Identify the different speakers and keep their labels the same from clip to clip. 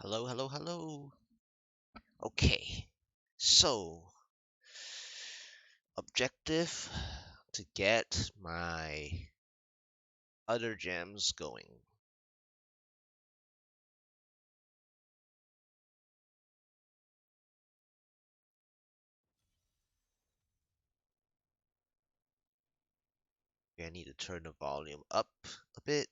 Speaker 1: Hello, hello, hello. Okay, so objective to get my other gems going. Okay, I need to turn the volume up a bit.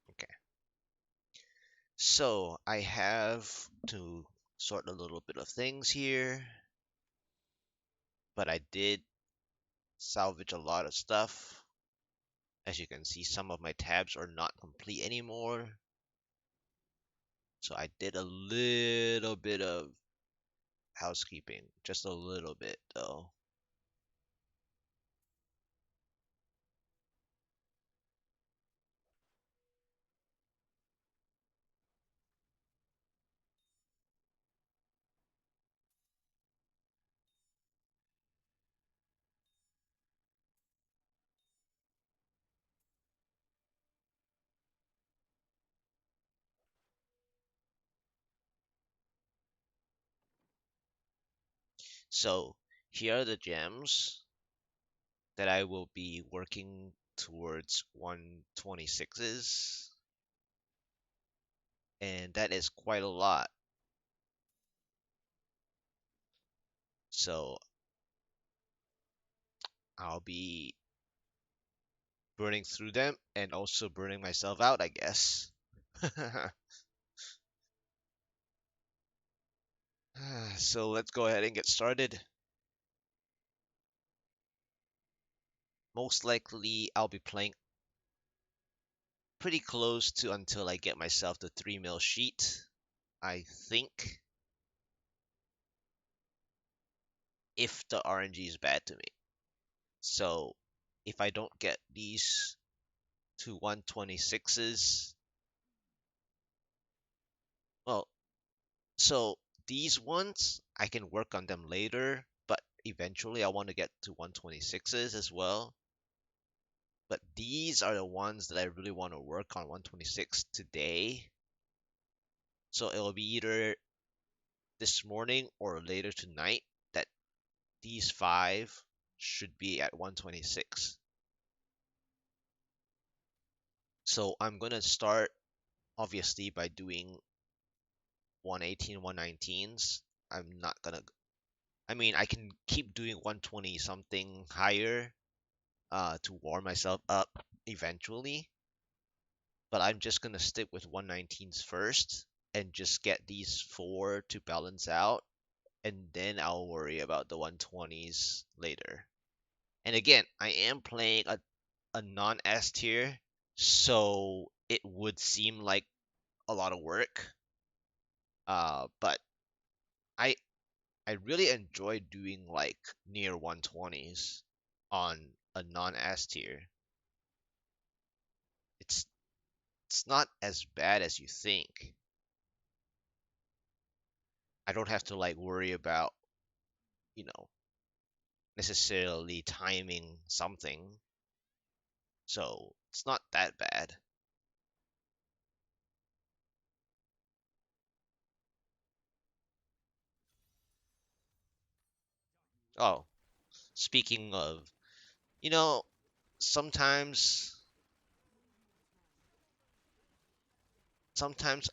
Speaker 1: Okay, so I have to sort a little bit of things here, but I did salvage a lot of stuff. As you can see, some of my tabs are not complete anymore. So I did a little bit of housekeeping, just a little bit though. So here are the gems that I will be working towards 126s, and that is quite a lot. So I'll be burning through them and also burning myself out, I guess. So let's go ahead and get started. Most likely, I'll be playing pretty close to until I get myself the 3 mil sheet, I think, if the RNG is bad to me. So if I don't get these to 126s, well, so these ones I can work on them later, but eventually I want to get to 126s as well. But these are the ones that I really want to work on 126 today. So it'll be either this morning or later tonight that these five should be at 126. So I'm gonna start obviously by doing 118, 119s. I'm not gonna, I mean, I can keep doing 120 something higher to warm myself up eventually, but I'm just gonna stick with 119s first and just get these four to balance out, and then I'll worry about the 120s later. And again, I am playing a non S tier, so it would seem like a lot of work. But I I really enjoy doing like near 120s on a non S tier. It's it's not as bad as you think. I don't have to like worry about, you know, necessarily timing something. So it's not that bad. Oh, speaking of, you know, sometimes sometimes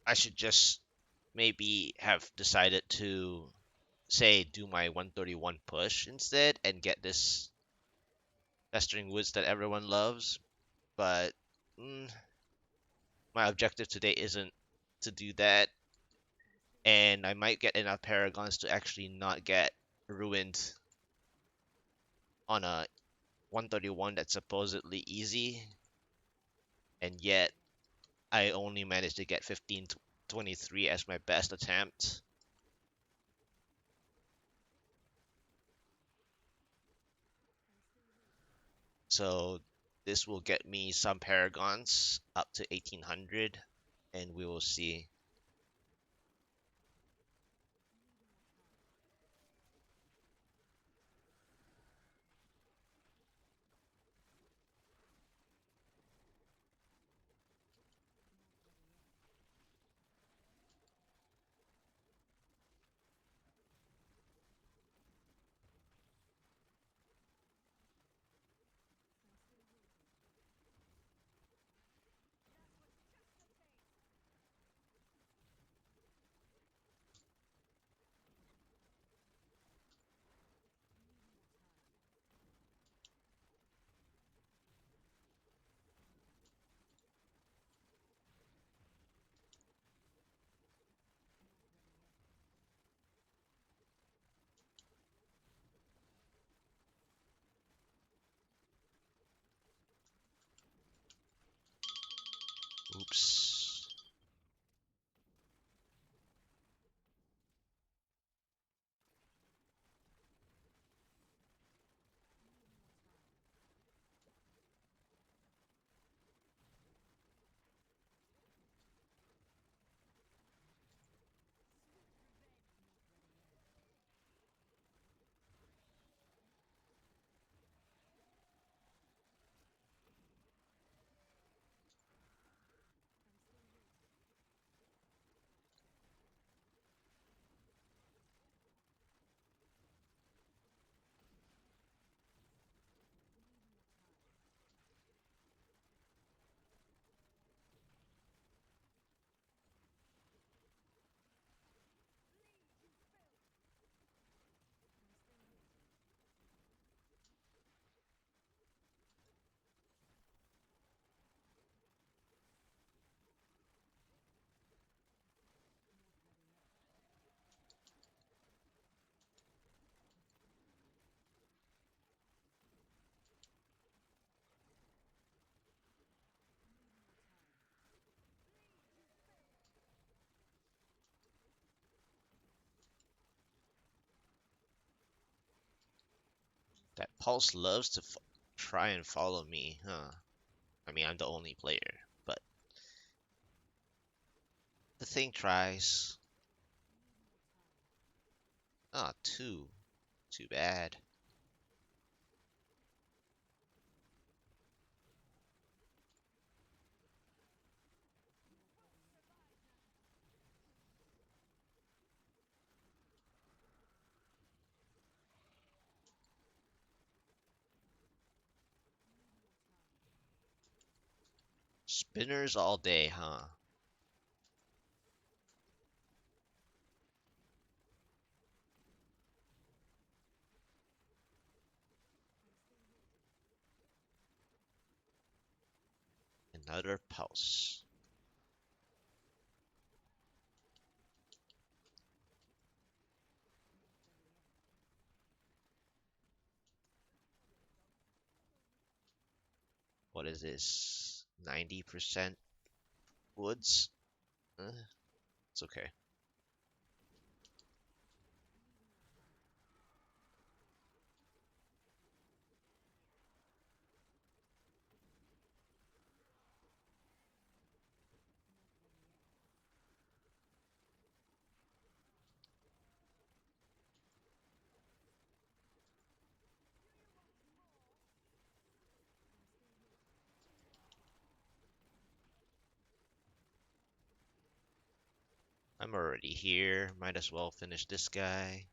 Speaker 1: I should just maybe have decided to say do my 131 push instead and get this Festering Woods that everyone loves. But mm, my objective today isn't to do that, and I might get enough Paragons to actually not get ruined on a 131 that's supposedly easy, and yet I only managed to get 1523 as my best attempt. So this will get me some Paragons up to 1800, and we will see. That Pulse loves to try and follow me, huh? I mean, I'm the only player, but the thing tries. Ah, two. Too bad. Spinners all day, huh? Another Pulse. What is this? 90% woods? It's okay. I'm already here. Might as well finish this guy.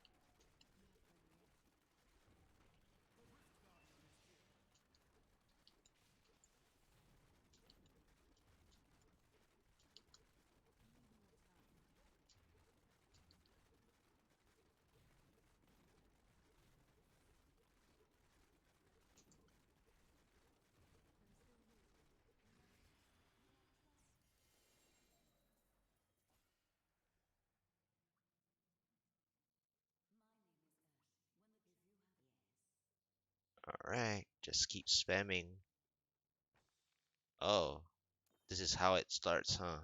Speaker 1: Alright, just keep spamming. Oh, this is how it starts, huh?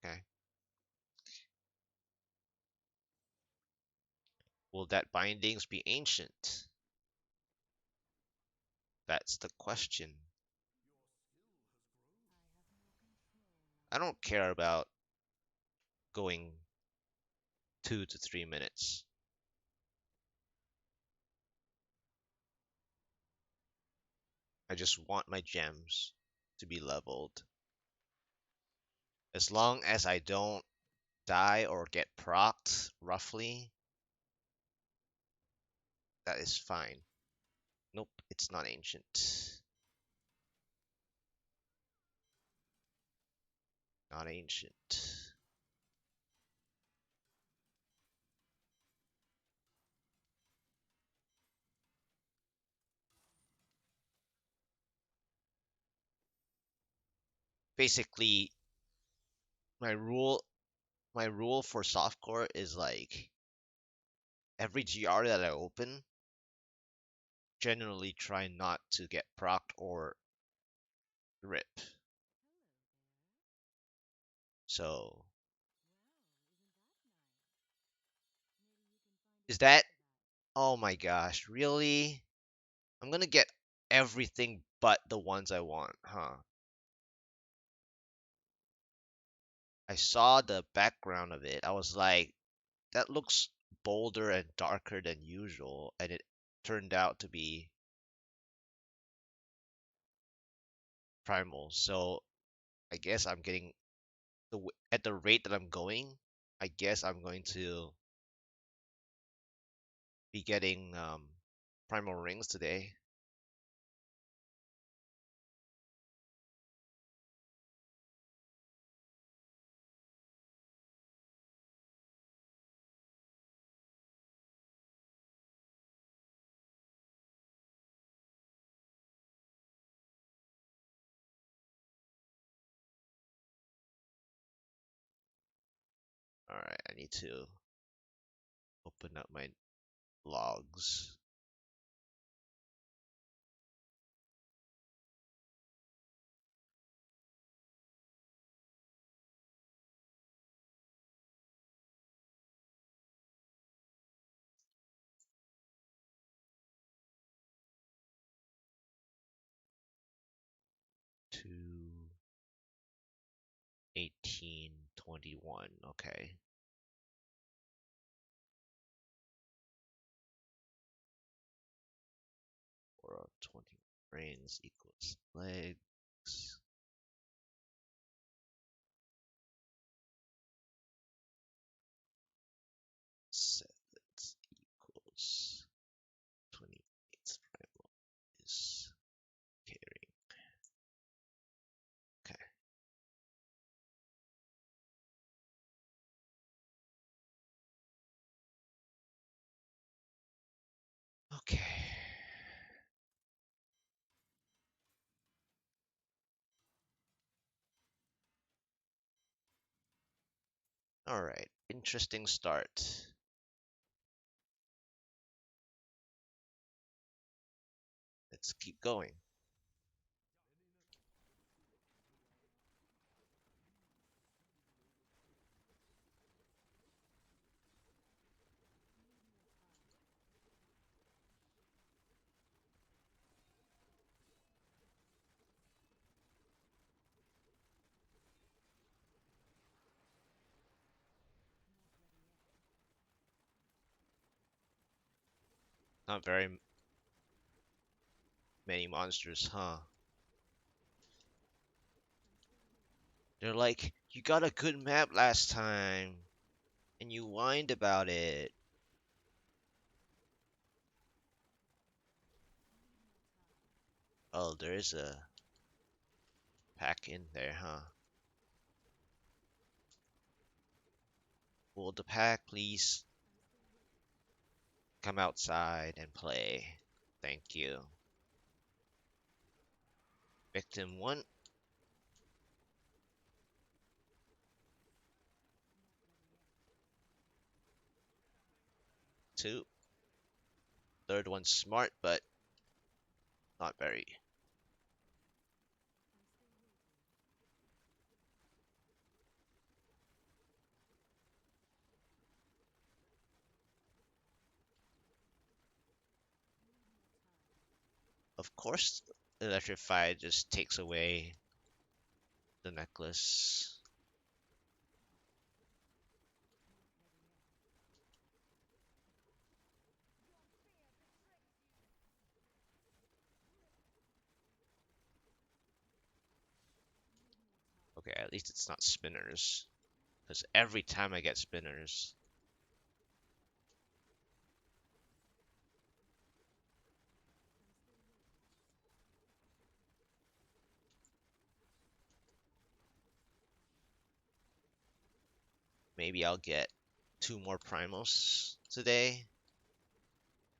Speaker 1: Okay. Will that bindings be ancient? That's the question. I don't care about going 2 to 3 minutes. I just want my gems to be leveled. As long as I don't die or get procced, roughly, that is fine. Nope, it's not ancient. Not ancient. Basically, my rule my rule for softcore is like every GR that I open, generally try not to get procced or rip. So is that, oh my gosh, really? I'm gonna get everything but the ones I want, huh? I saw the background of it. I was like, that looks bolder and darker than usual, and it turned out to be Primal. So I guess I'm getting at the rate that I'm going, I guess I'm going to be getting Primal rings today. All right, I need to open up my logs. 1821. Okay. Or 20 brains equals legs. Sevens equals 28. Primal is carrying. Okay. Okay. All right. Interesting start. Let's keep going. Not very many monsters, huh? They're like, you got a good map last time, and you whined about it. Oh, there is a pack in there, huh? Will the pack please come outside and play? Thank you. Victim 1, 2. Third one's smart, but not very. Of course, electrified just takes away the necklace. Okay, at least it's not spinners. Because every time I get spinners, maybe I'll get 2 more primals today.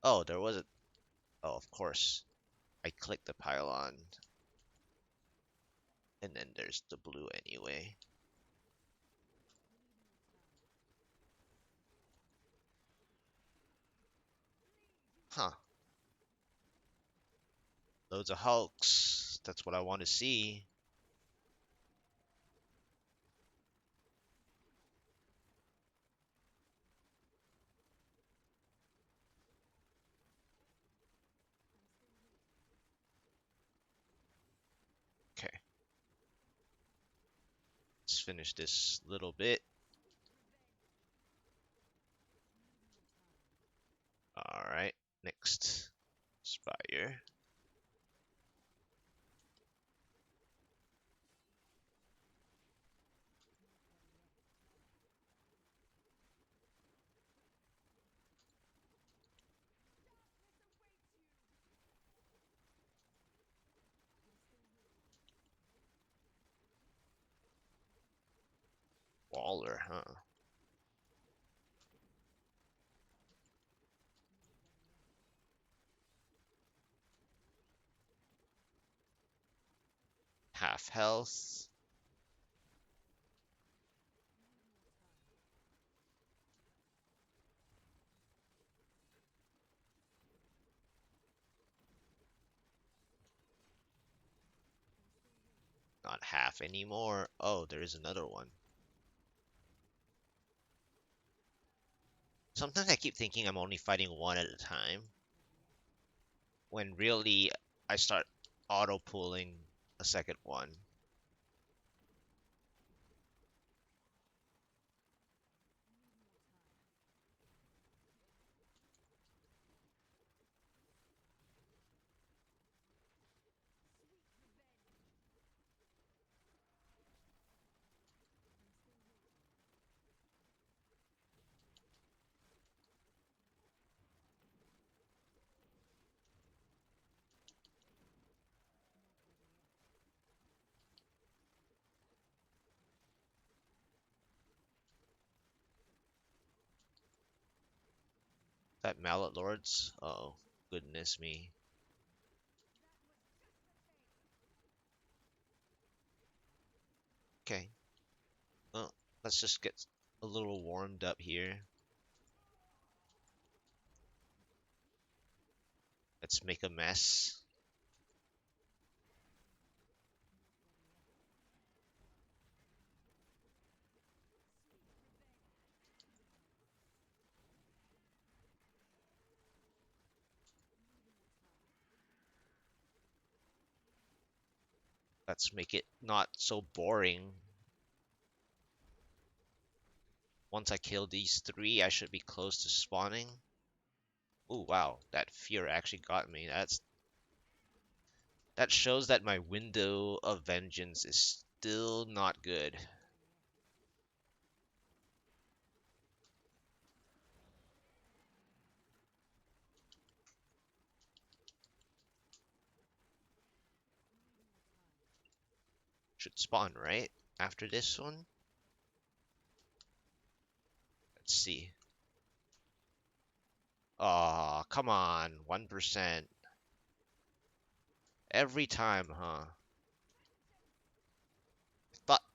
Speaker 1: Oh, there was a... Oh, of course. I clicked the pylon. And then there's the blue anyway. Huh. Loads of hulks. That's what I want to see. Okay. Let's finish this little bit. Alright. Next. Spire. Waller, huh? Half health. Not half anymore. Oh, there is another one. Sometimes I keep thinking I'm only fighting one at a time, when really I start auto pulling a second one. That Mallet Lords? Oh, goodness me. Okay, well, let's just get a little warmed up here. Let's make a mess. Let's make it not so boring. Once I kill these three, I should be close to spawning. Oh wow, that fear actually got me. That shows that my window of vengeance is still not good. Should spawn, right? After this one? Let's see. Aw, come on, 1%. Every time, huh?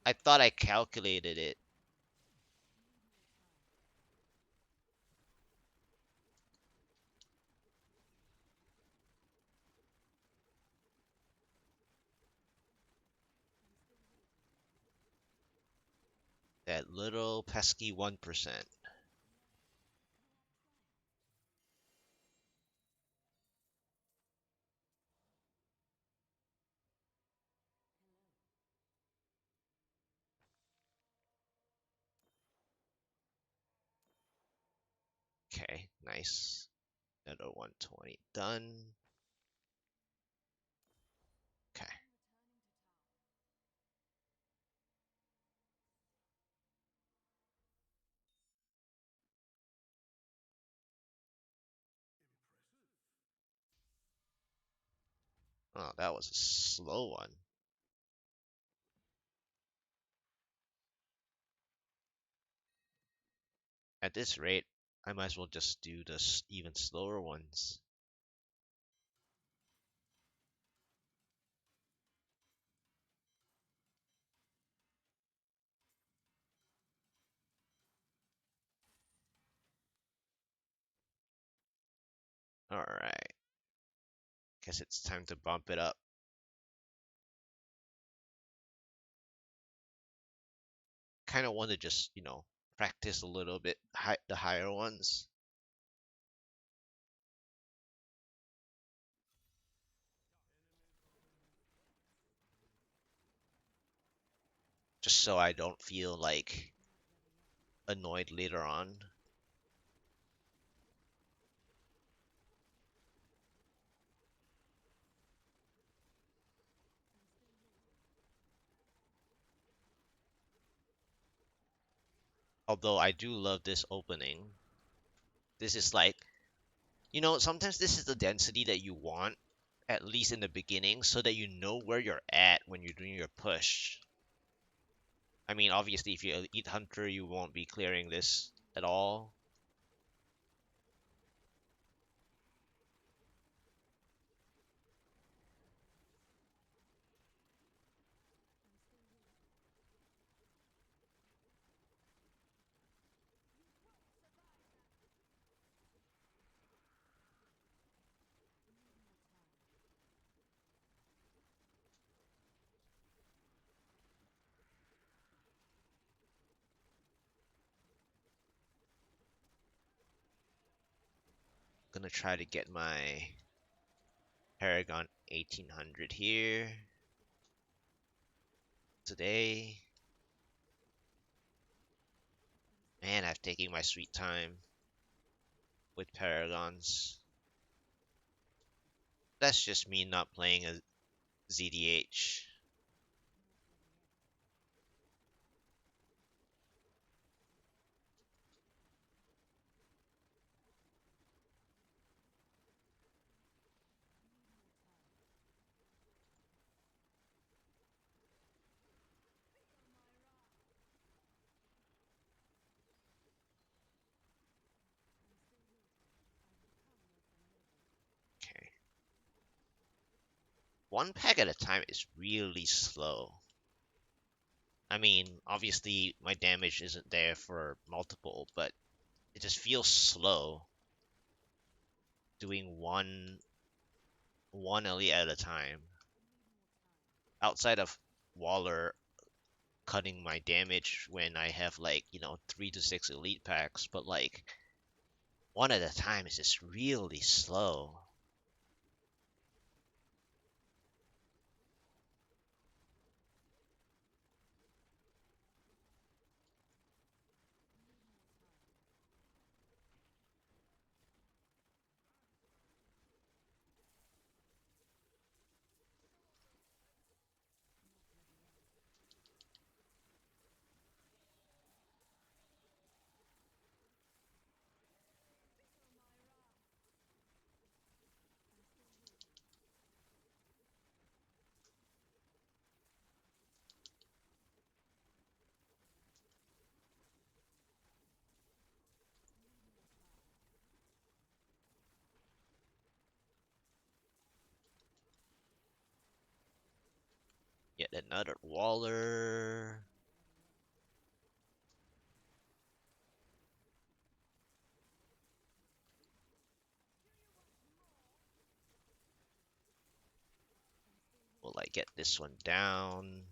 Speaker 1: I thought I calculated it. That little pesky 1%. Okay, nice. Another 120 done. Okay. Oh, that was a slow one. At this rate, I might as well just do the even slower ones. Alright. Guess it's time to bump it up. Kind of want to just, practice a little bit the higher ones. Just so I don't feel like annoyed later on. Although I do love this opening. This is like, sometimes this is the density that you want, at least in the beginning, so that you know where you're at when you're doing your push. I mean, obviously, if you eat Hunter, you won't be clearing this at all. Gonna try to get my Paragon 1800 here today. Man, I've taken my sweet time with Paragons. That's just me not playing a ZDH. one pack at a time is really slow. I mean, obviously my damage isn't there for multiple, but it just feels slow doing one elite at a time. Outside of Waller cutting my damage when I have like, 3 to 6 elite packs, but like one at a time is just really slow. Yet another Waller. Will I get this one down?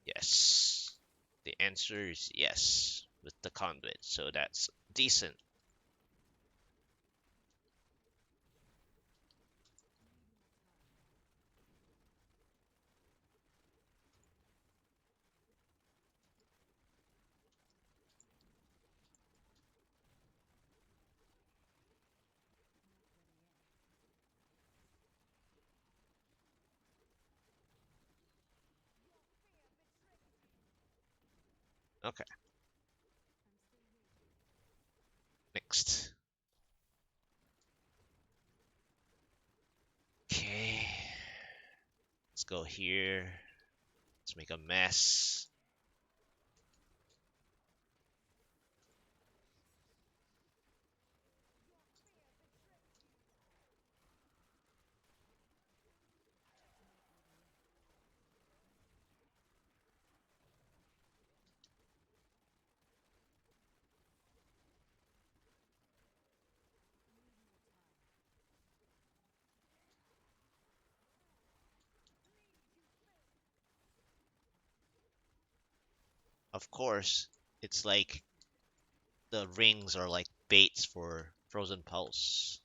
Speaker 1: Yes. The answer is yes with the conduit, so that's decent. Okay, next. Okay, let's go here. Let's make a mess. Of course, it's like the rings are like baits for Frozen Pulse.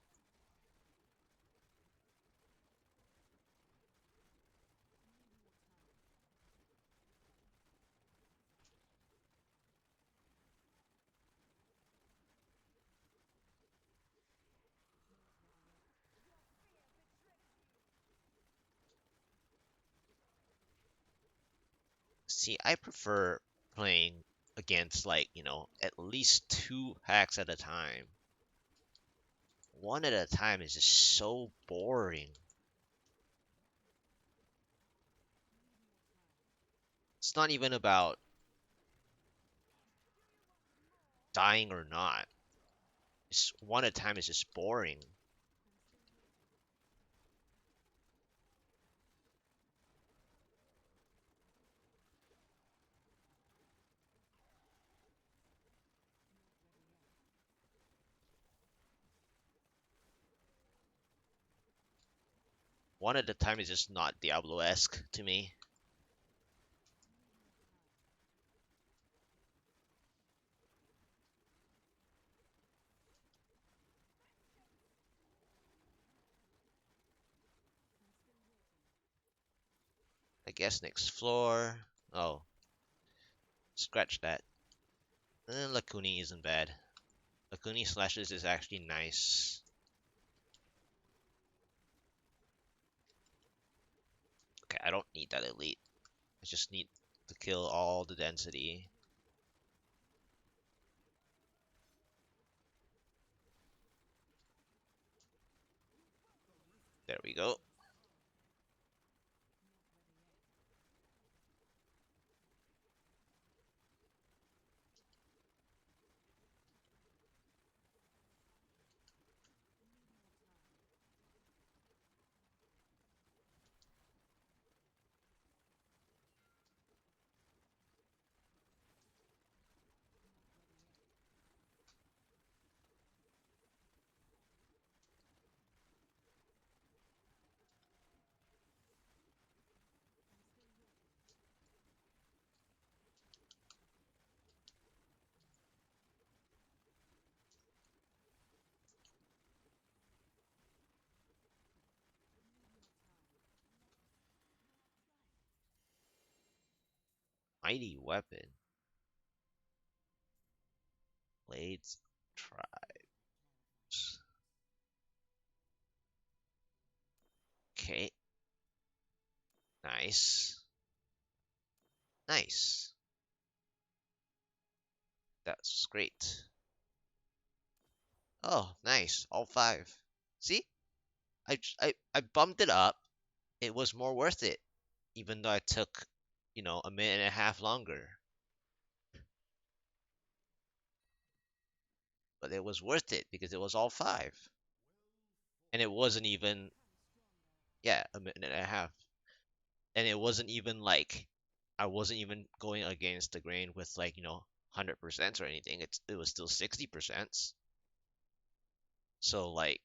Speaker 1: See, I prefer playing against like, at least two packs at a time. One at a time is just so boring. It's not even about dying or not. It's one at a time is just boring. One at a time is just not Diablo-esque to me. I guess next floor. Oh, scratch that. Lakuni isn't bad. Lakuni slashes is actually nice. Okay, I don't need that elite. I just need to kill all the density. There we go. Mighty weapon. Blades tribes. Okay. Nice. Nice. That's great. Oh, nice. All five. See? I bumped it up. It was more worth it, even though I took, a minute and a half longer. But it was worth it because it was all five. And it wasn't even, yeah, a minute and a half. And it wasn't even like I wasn't even going against the grain with like, 100% or anything. It was still 60%. So like,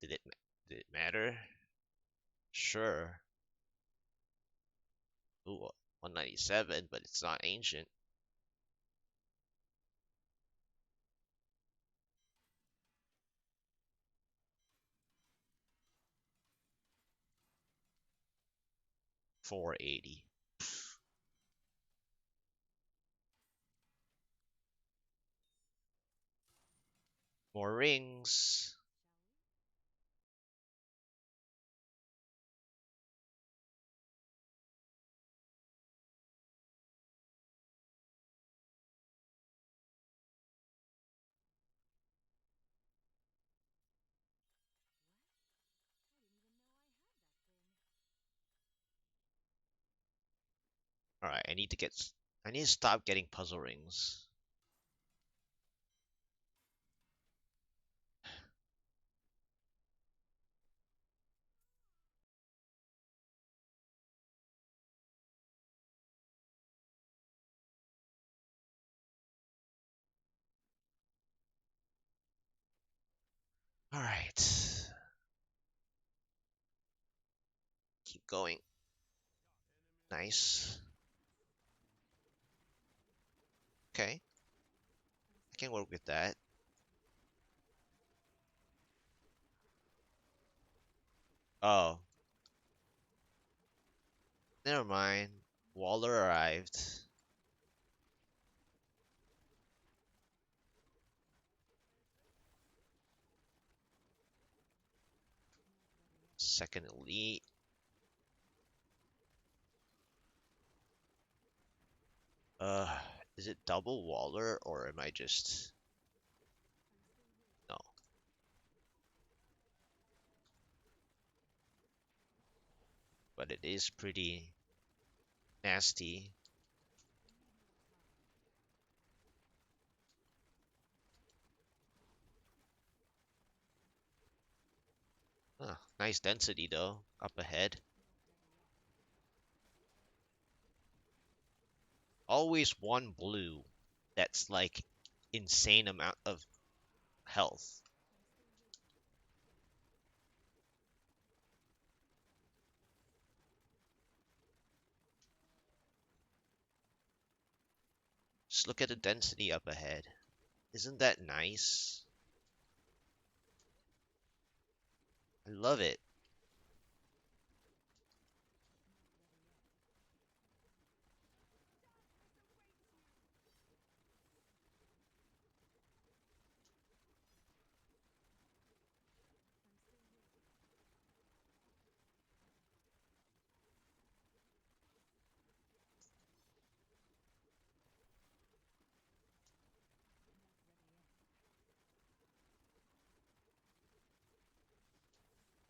Speaker 1: did it did it matter? Sure. Ooh, 197, but it's not ancient. 480. More rings. All right, I need to stop getting puzzle rings. All right. Keep going. Nice. Okay. I can work with that. Oh, never mind. Waller arrived. Second elite. Uh, is it double Waller or am I just no? But it is pretty nasty. Nice density though, up ahead. Always one blue that's like insane amount of health. Just look at the density up ahead. Isn't that nice? I love it.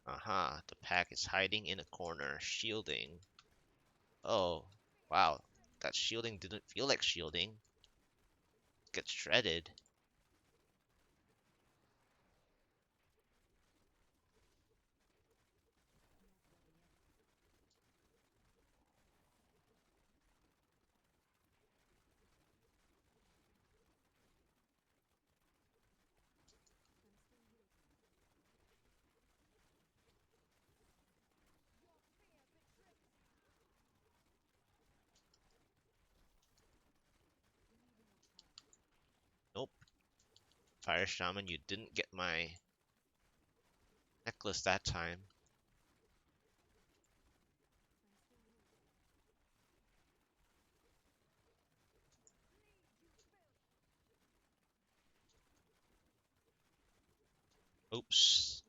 Speaker 1: Aha, the pack is hiding in a corner, shielding. Oh, wow. That shielding didn't feel like shielding. Gets shredded. Nope. Fire Shaman, you didn't get my necklace that time.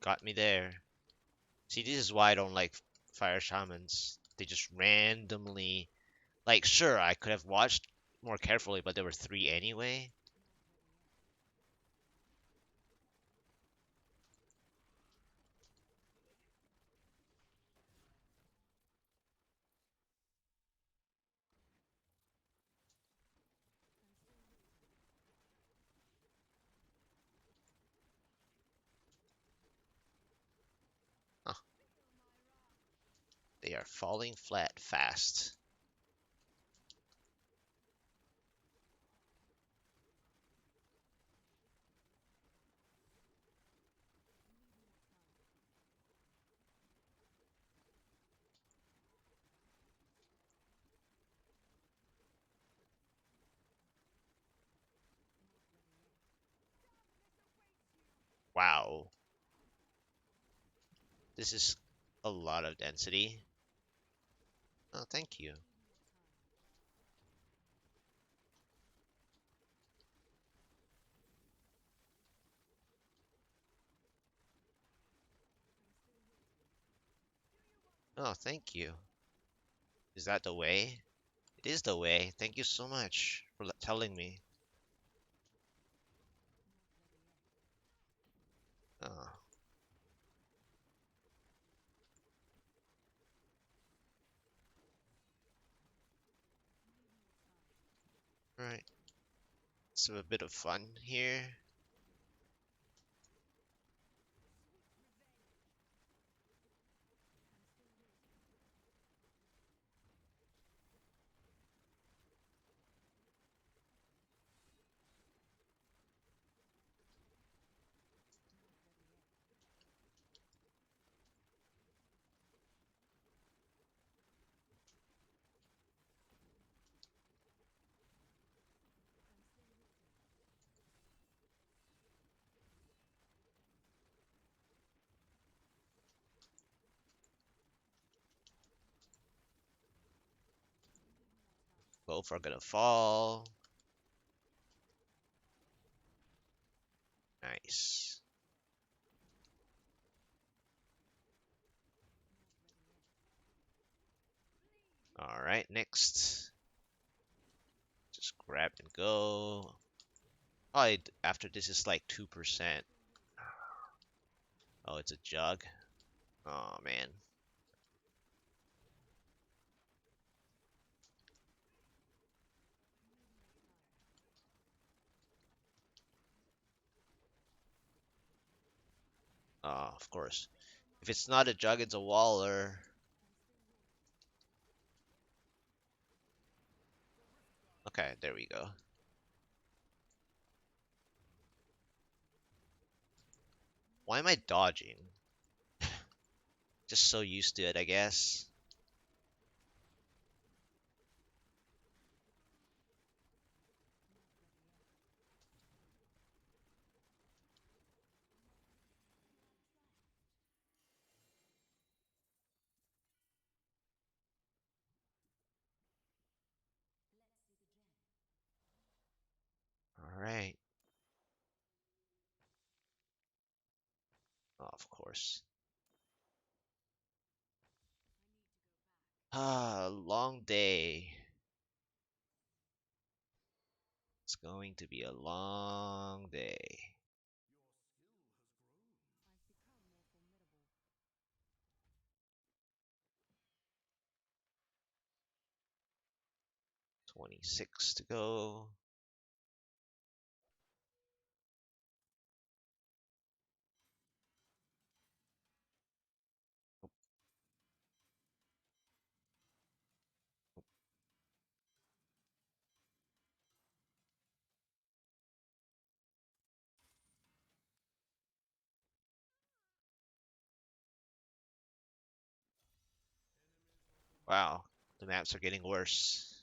Speaker 1: Got me there. See, this is why I don't like fire shamans. They just randomly, like, sure, I could have watched more carefully, but there were three anyway. Huh, they are falling flat fast. Wow, this is a lot of density. Oh, thank you. Oh, thank you. Is that the way? It is the way. Thank you so much for telling me. Oh, right. Let's have a bit of fun here. Both are gonna fall. Nice. Alright, next. Just grab and go. Oh, after this is like 2%. Oh, it's a jug. Oh, man. Oh, of course. If it's not a jug, it's a waller. Okay, there we go. Why am I dodging? Just so used to it, I guess. Alright. Oh, of course. Ah, long day. It's going to be a long day. 26 to go. Wow, the maps are getting worse.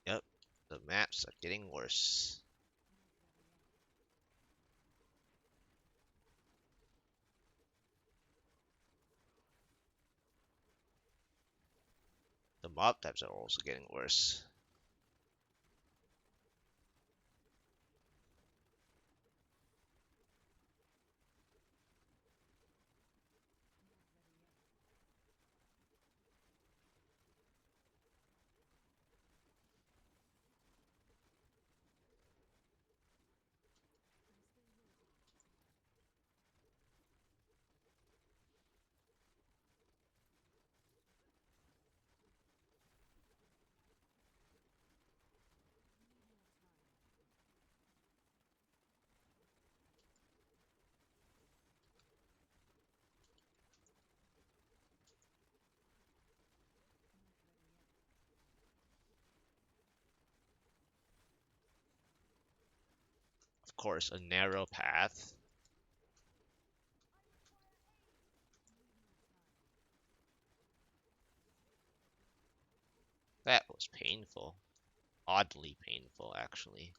Speaker 1: Yep, the maps are getting worse. mob types are also getting worse. Of course, a narrow path. That was painful. Oddly painful, actually.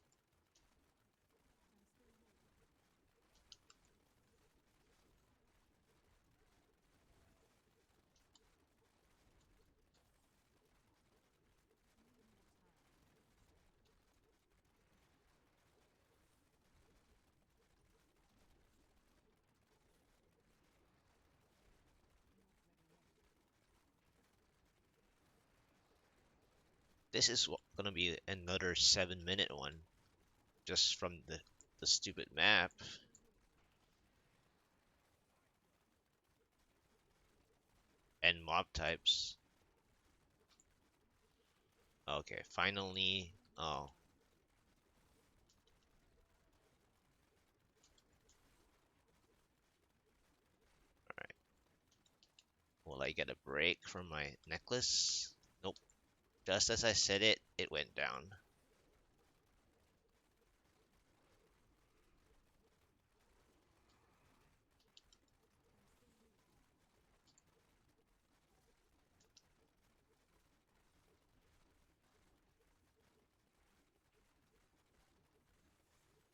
Speaker 1: This is gonna be another 7-minute one, just from the stupid map and mob types. Okay, finally. Oh, alright. Will I get a break from my necklace? Nope. Just as I said it, it went down.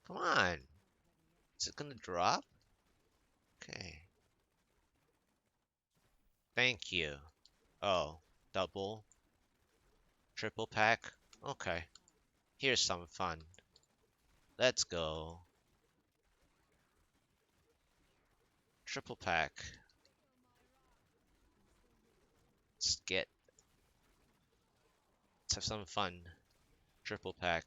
Speaker 1: Come on. Is it gonna drop? Okay. Thank you. Oh, double, triple pack. Okay. Here's some fun. Let's go. Triple pack. Let's have some fun. Triple pack.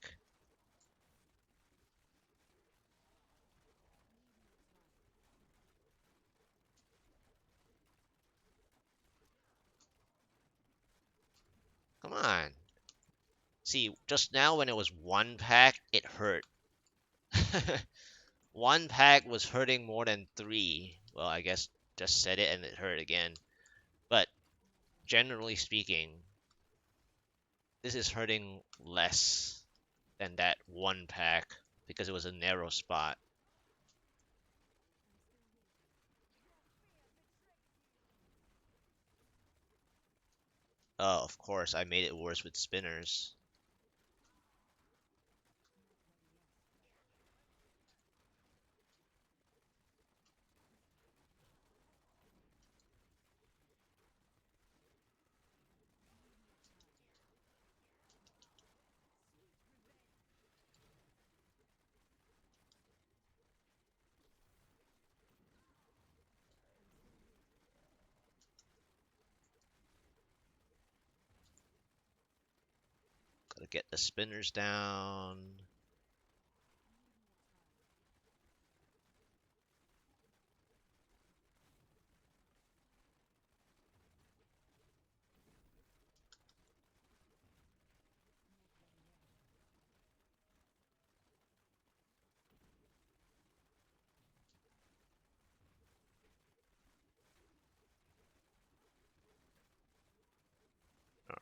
Speaker 1: Come on. See, just now when it was one pack, it hurt. One pack was hurting more than three. Well, I guess just said it and it hurt again. But generally speaking, this is hurting less than that one pack because it was a narrow spot. Oh, of course, I made it worse with spinners. Gotta get the spinners down.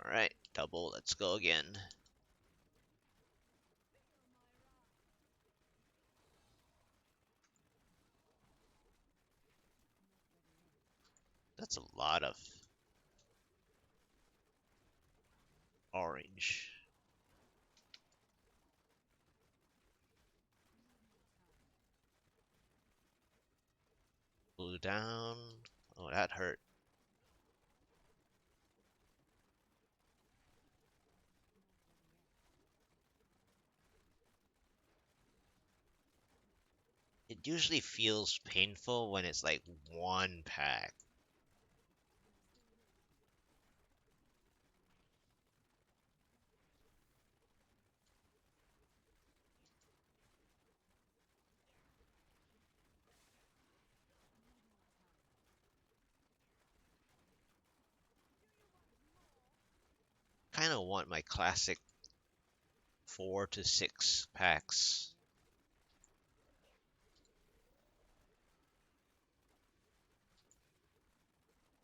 Speaker 1: Alright, double, let's go again. That's a lot of orange. Blue down. Oh, that hurt. It usually feels painful when it's like one pack. Kind of want my classic 4 to 6 packs.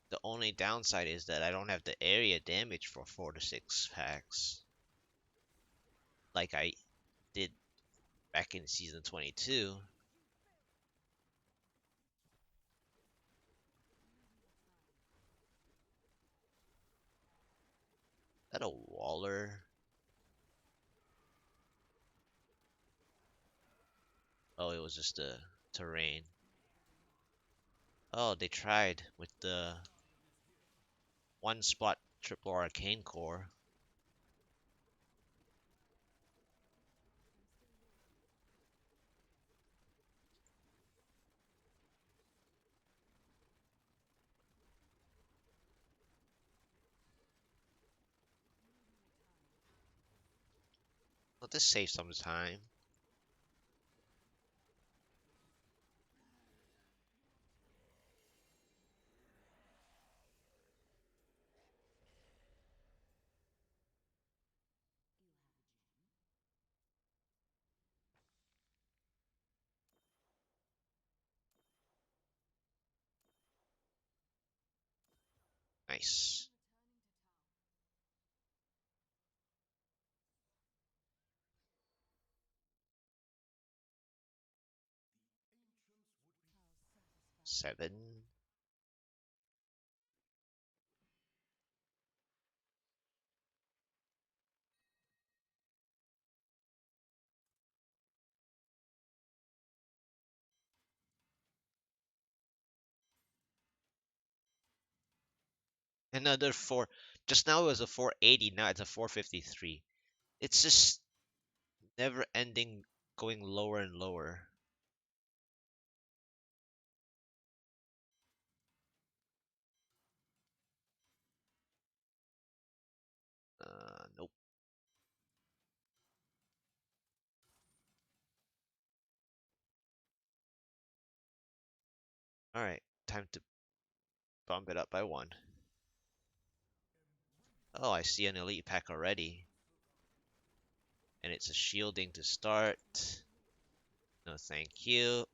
Speaker 1: The only downside is that I don't have the area damage for 4 to 6 packs like I did back in season 22. That a Waller? Oh, it was just a terrain. Oh, they tried with the one spot triple arcane core. Let this save some time. Nice. Seven. Another four. Just now it was a 480. Now it's a 453. It's just never ending, going lower and lower. Nope. All right, time to bump it up by one. Oh, I see an elite pack already, and it's a shielding to start. No, thank you.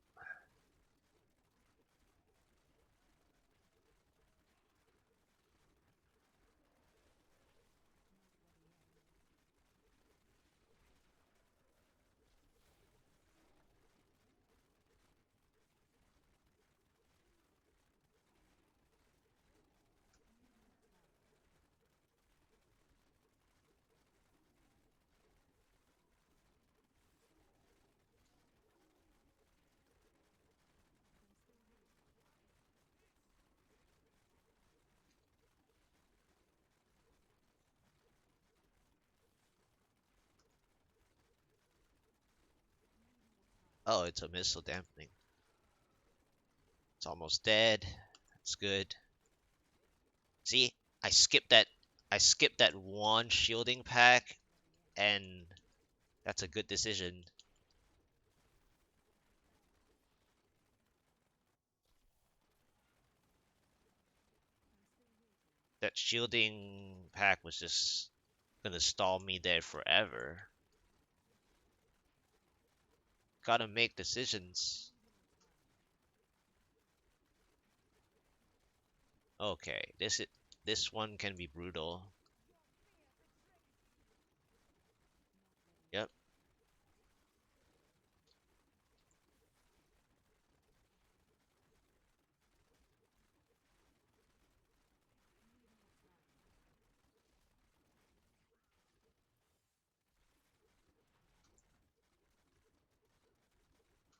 Speaker 1: Oh, it's a missile dampening. It's almost dead. That's good. See, I skipped that. I skipped that one shielding pack, and that's a good decision. That shielding pack was just gonna stall me there forever. Gotta make decisions. Okay, this one can be brutal. Yep.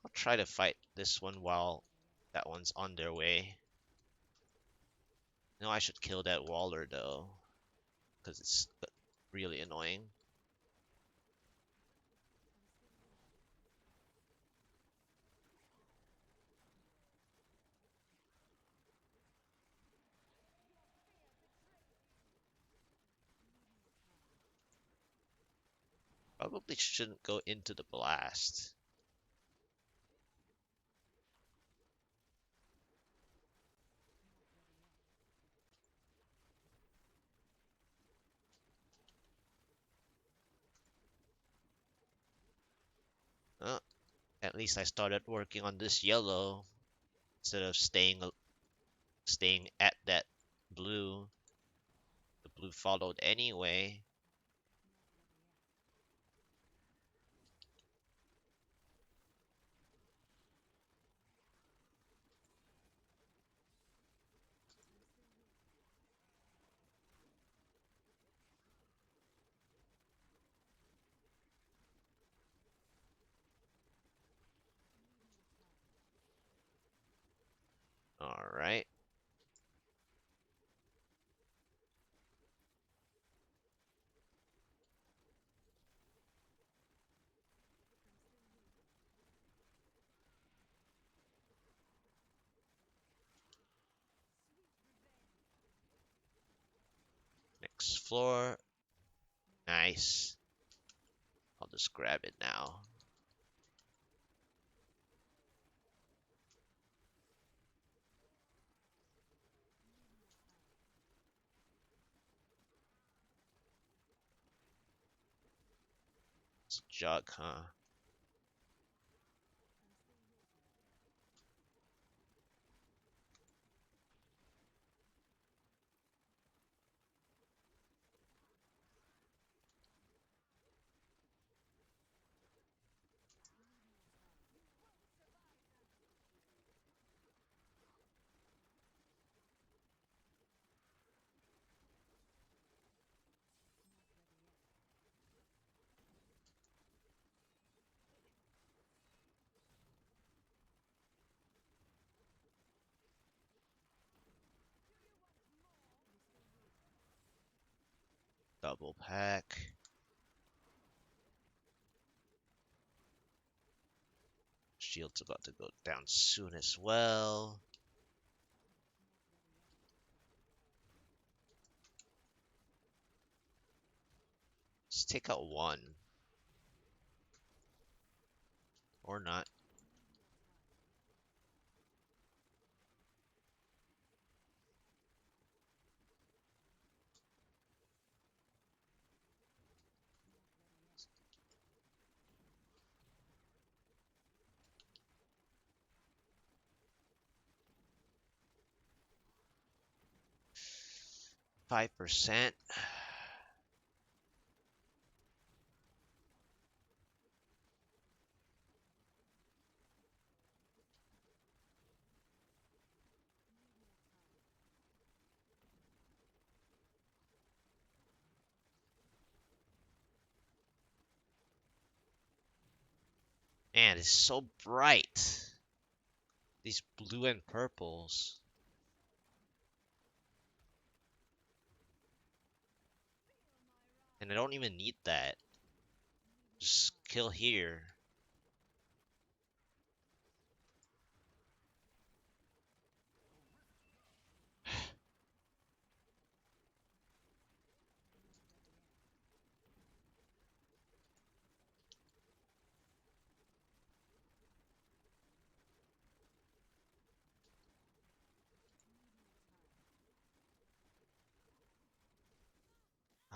Speaker 1: I'll try to fight this one while that one's on their way. No, I should kill that Waller though, because it's really annoying. Probably shouldn't go into the blast. Uh, at least I started working on this yellow instead of staying at that blue. The blue followed anyway. All right. Next floor. Nice. I'll just grab it now. It's a jug, huh? Double pack. Shield's about to go down soon as well. Let's take out one. Or not. $5%. Man, it's so bright. These blue and purples. And I don't even need that. Just kill here.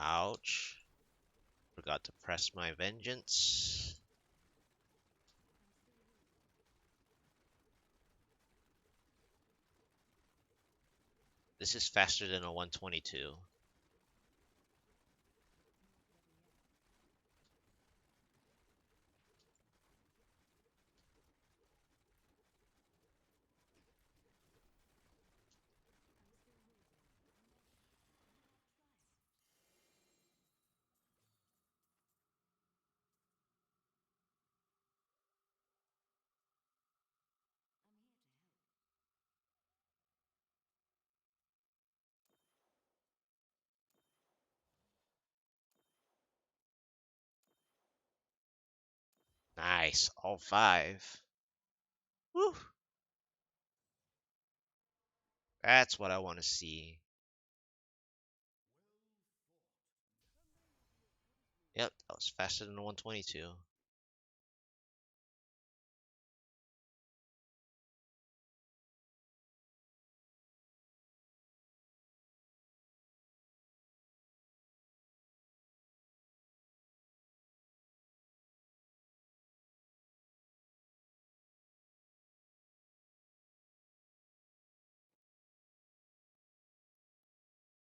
Speaker 1: Ouch. Forgot to press my vengeance. This is faster than a 122. Nice. All five. Woo. That's what I want to see. Yep, that was faster than 122.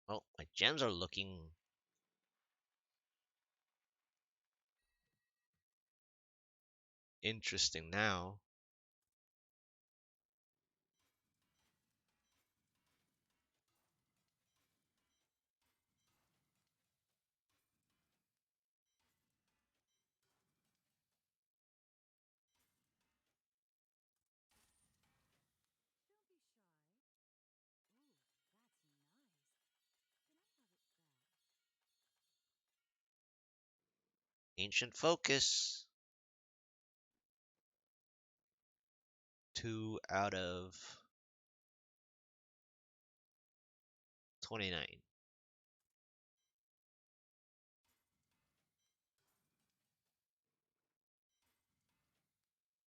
Speaker 1: Oh, my gems are looking interesting now. Ancient Focus. 2 out of 29.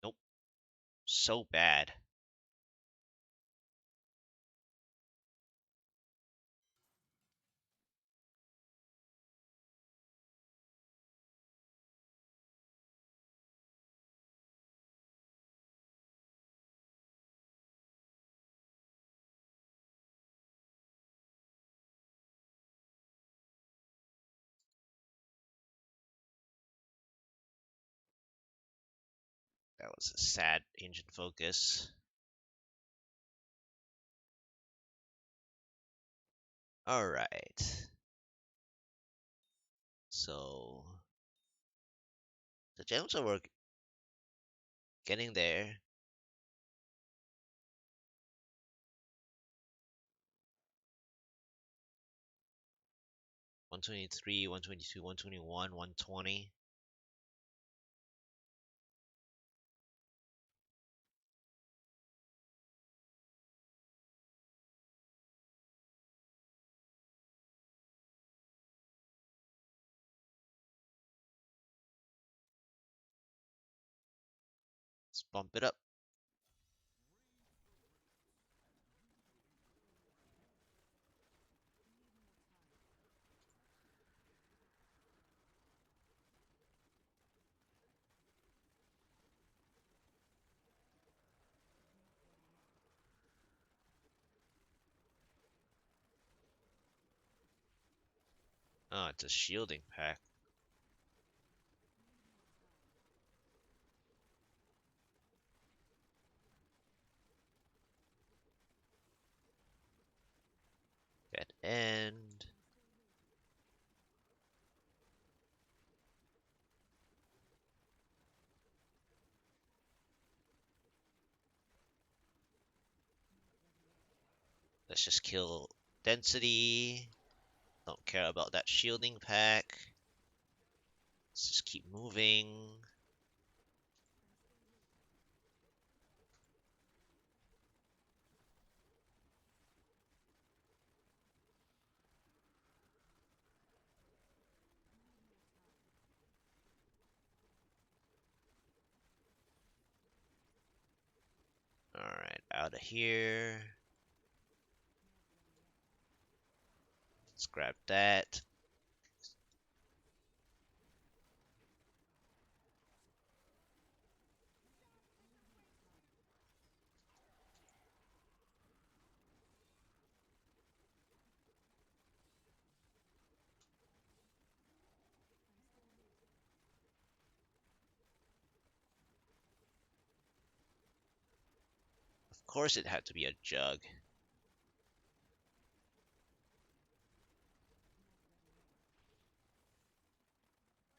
Speaker 1: Nope. So bad. That was a sad Ancient Focus. Alright. So, the gems are getting there. One 123, 122, 121, 120. Let's bump it up. Oh, it's a shielding pack. Dead end. Let's just kill density. Don't care about that shielding pack. Let's just keep moving. Alright, out of here. Let's grab that. Of course it had to be a jug.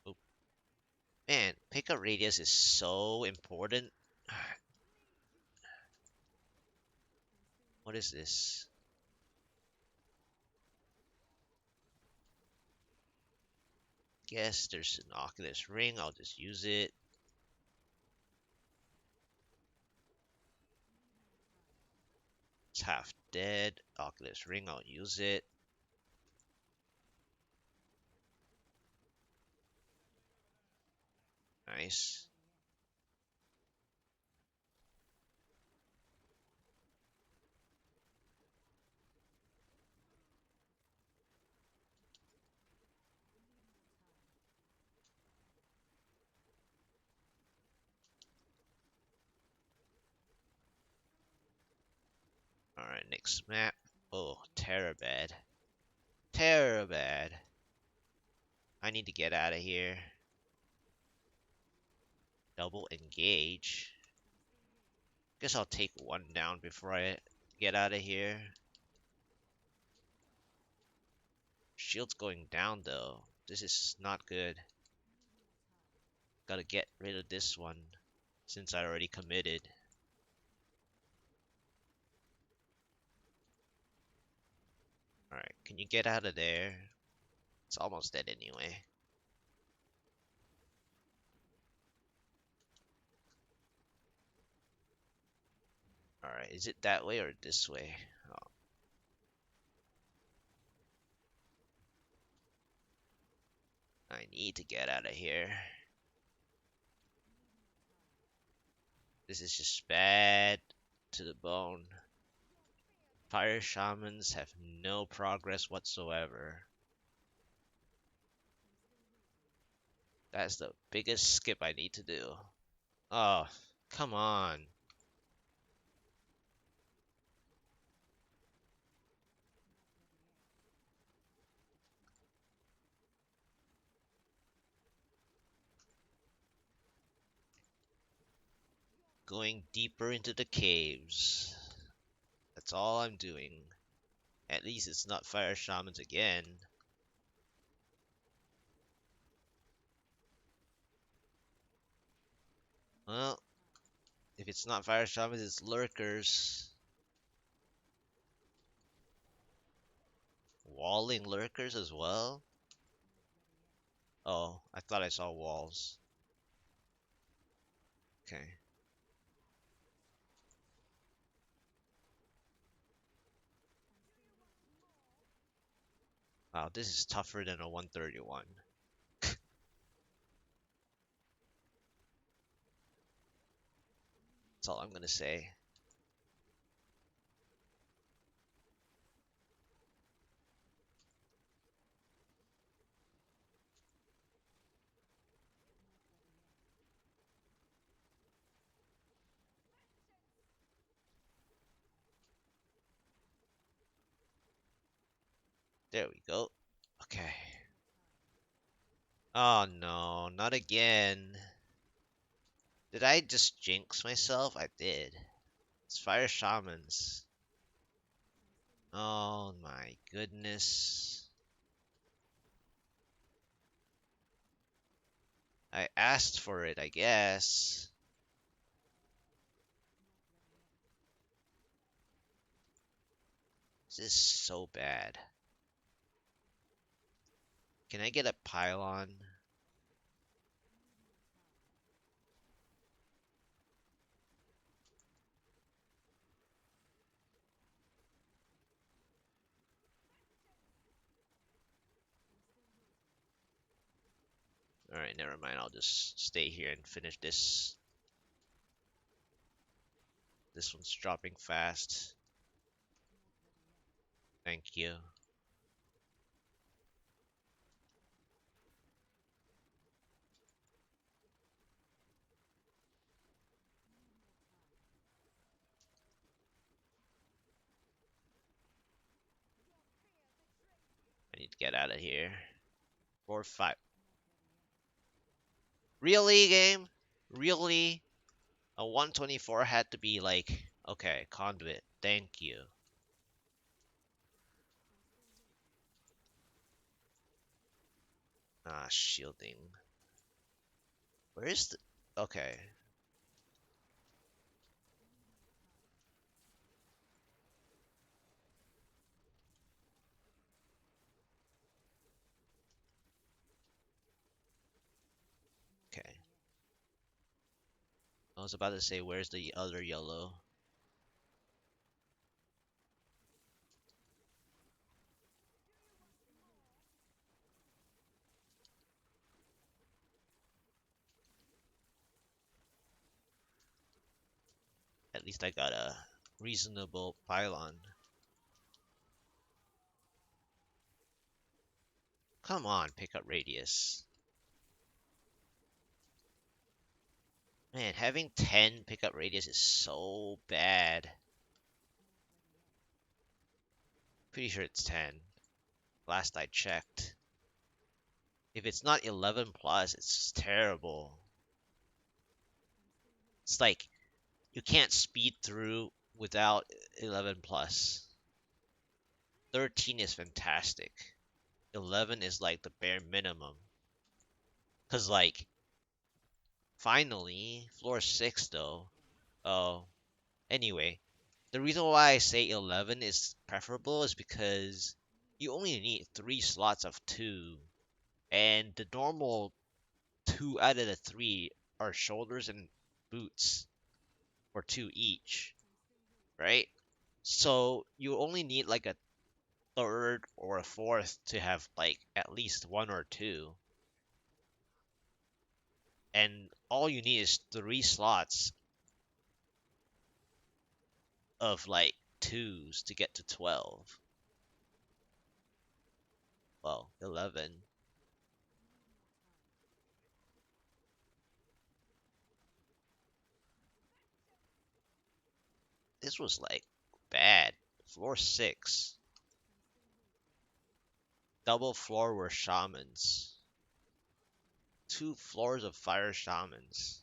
Speaker 1: Oop. Man, pickup radius is so important. What is this? Guess there's an Oculus ring. I'll just use it. It's half dead. Oculus ring. I'll use it. Nice. Alright, next map. Oh, Terabad. Terabad. I need to get out of here. Double engage. Guess I'll take one down before I get out of here. Shield's going down though. This is not good. Gotta get rid of this one since I already committed. Alright, can you get out of there? It's almost dead anyway. Alright, is it that way or this way? Oh, I need to get out of here. This is just bad to the bone. Fire shamans have no progress whatsoever. That's the biggest skip I need to do. Oh, come on. Going deeper into the caves. That's all I'm doing. At least it's not fire shamans again. Well, if it's not fire shamans, it's lurkers. Walling lurkers as well? Oh, I thought I saw walls. Okay. Wow, this is tougher than a 131. That's all I'm gonna say. There we go. Okay. Oh no, not again. Did I just jinx myself? I did. It's fire shamans. Oh my goodness. I asked for it, I guess. This is so bad. Can I get a pylon? Alright, never mind. I'll just stay here and finish this. This one's dropping fast. Thank you. I need to get out of here. 4-5. Really, game? Really? A 124 had to be like, okay, conduit. Thank you. Ah, shielding. Where is the... Okay. Okay. I was about to say, where's the other yellow? At least I got a reasonable pylon. Come on, pickup radius. Man, having 10 pickup radius is so bad. Pretty sure it's 10. Last I checked. If it's not 11 plus, it's terrible. It's like you can't speed through without 11 plus. 13 is fantastic. 11 is like the bare minimum. Cause like, finally, floor 6 though. Oh, anyway, the reason why I say 11 is preferable is because you only need 3 slots of 2. And the normal 2 out of the 3 are shoulders and boots, or 2 each, right? So you only need like a third or a fourth to have like at least 1 or 2. And all you need is 3 slots of like 2s to get to 12. Well, 11. This was like bad. Floor 6. Double floor were shamans. 2 floors of fire shamans.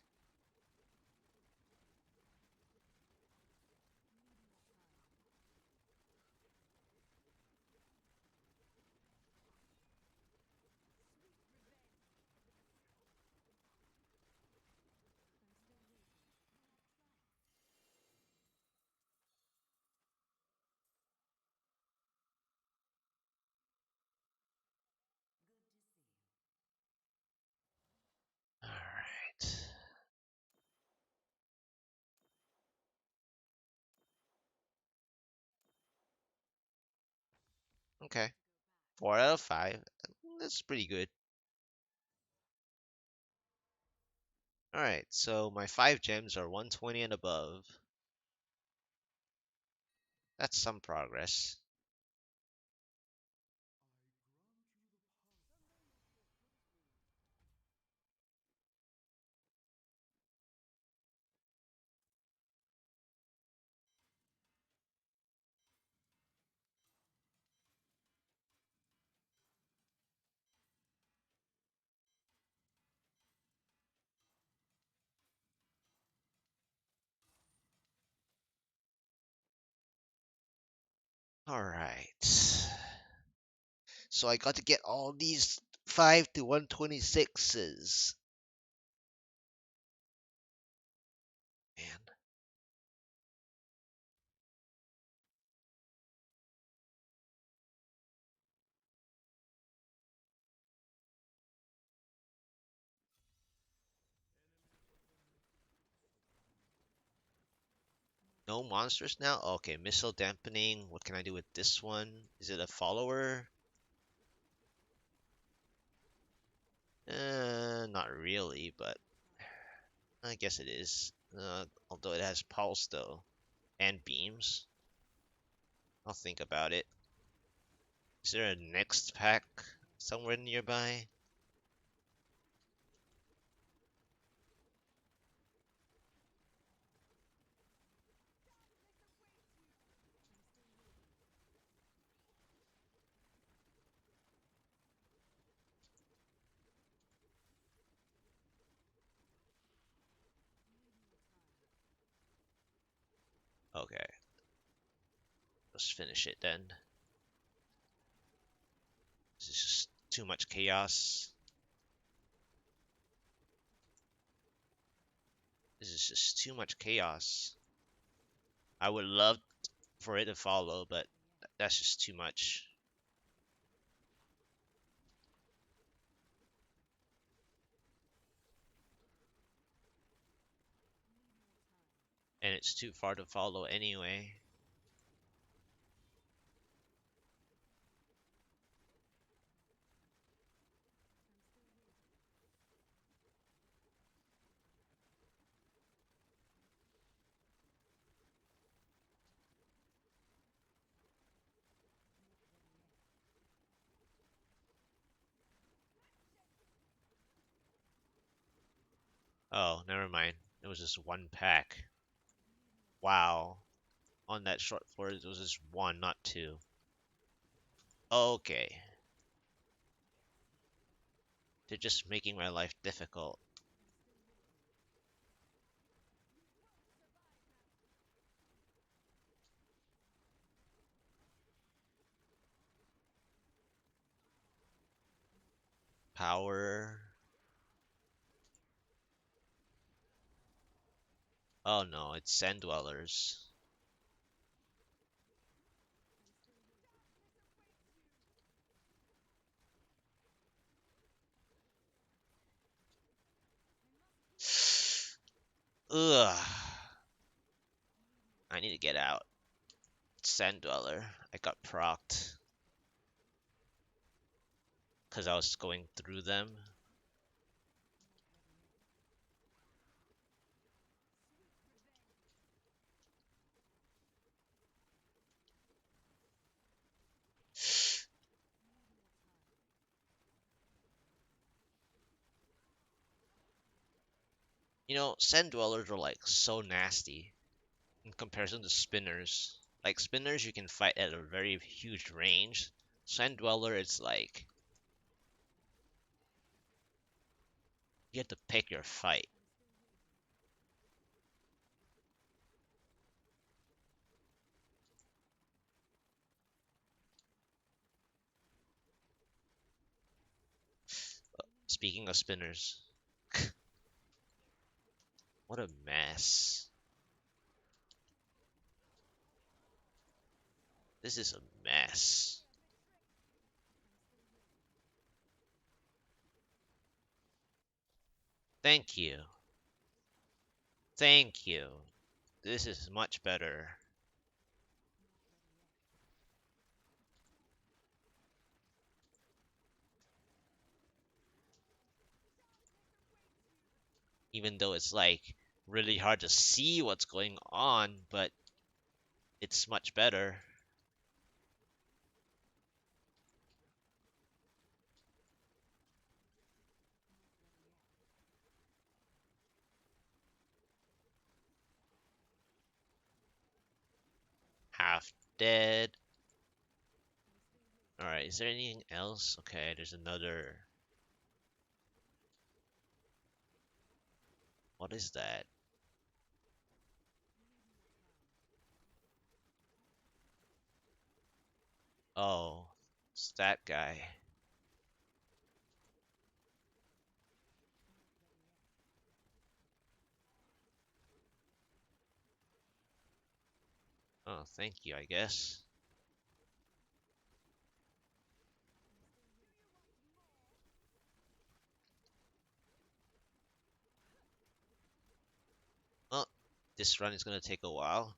Speaker 1: Alright. Okay. 4 out of 5. That's pretty good. Alright, so my 5 gems are 120 and above. That's some progress. Alright. So I got to get all these 5 to 126s. Man. No monsters now? Okay, missile dampening. What can I do with this one? Is it a follower? Not really, but I guess it is. Although it has pulse though. And beams. I'll think about it. Is there a next pack somewhere nearby? Okay, let's finish it then. This is just too much chaos. This is just too much chaos. I would love for it to follow, but that's just too much. And it's too far to follow anyway. Oh, never mind. It was just one pack. Wow. On that short floor, it was just one, not two. Okay. They're just making my life difficult. Power. Oh no, it's sand dwellers. Ugh. I need to get out. Sand dweller. I got procced because I was going through them. You know, sand dwellers are like so nasty in comparison to spinners. Like spinners, you can fight at a very huge range. Sand dweller, it's like you have to pick your fight. Speaking of spinners, what a mess. This is a mess. Thank you. Thank you. This is much better. Even though it's like really hard to see what's going on, but it's much better. Half dead. Alright, is there anything else? Okay, there's another. What is that? Oh, it's that guy. Oh, thank you, I guess. Well, this run is gonna take a while.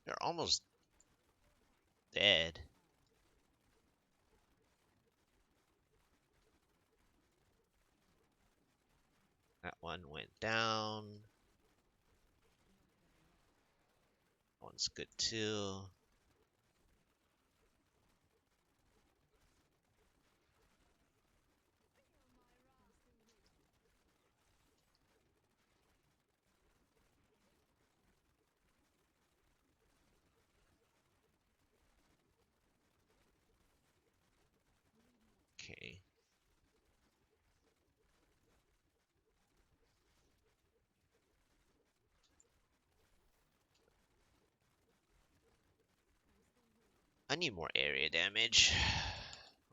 Speaker 1: They're almost dead. That one went down. That one's good too. Okay. I need more area damage.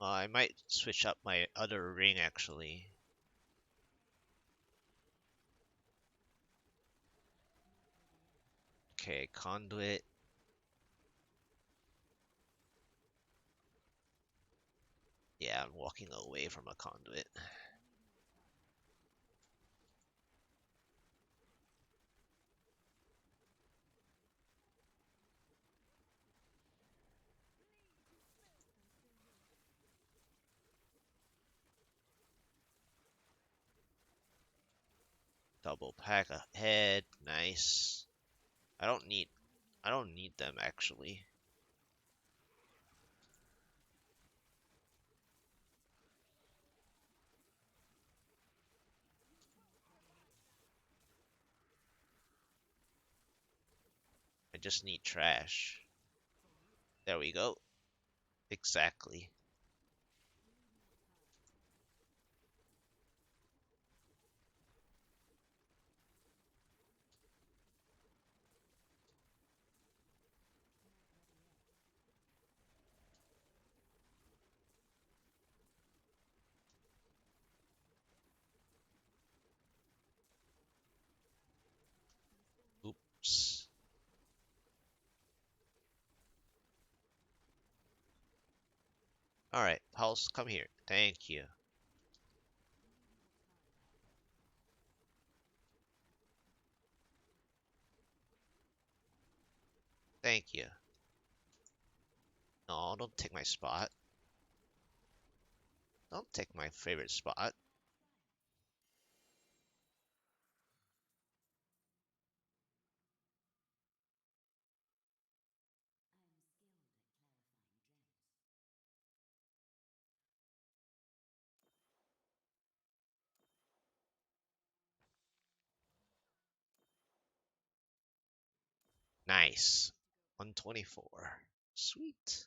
Speaker 1: I might switch up my other ring actually. Okay, conduit. Yeah, I'm walking away from a conduit. Double pack ahead. Nice. I don't need them actually. I just need trash. There we go. Exactly. Oops. Alright, Pulse, come here. Thank you. Thank you. No, don't take my spot. Don't take my favorite spot. Nice. 124. Sweet.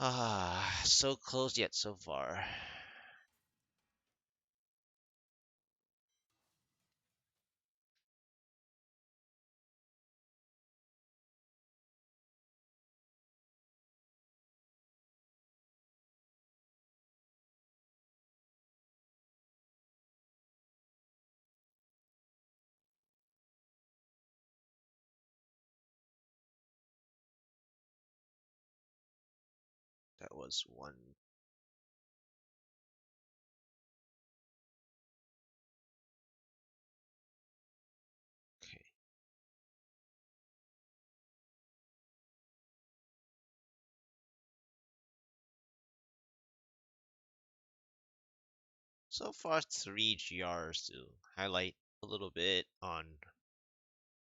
Speaker 1: Ah, so close yet so far. That was one. Okay. So far, 3 GRs to highlight a little bit on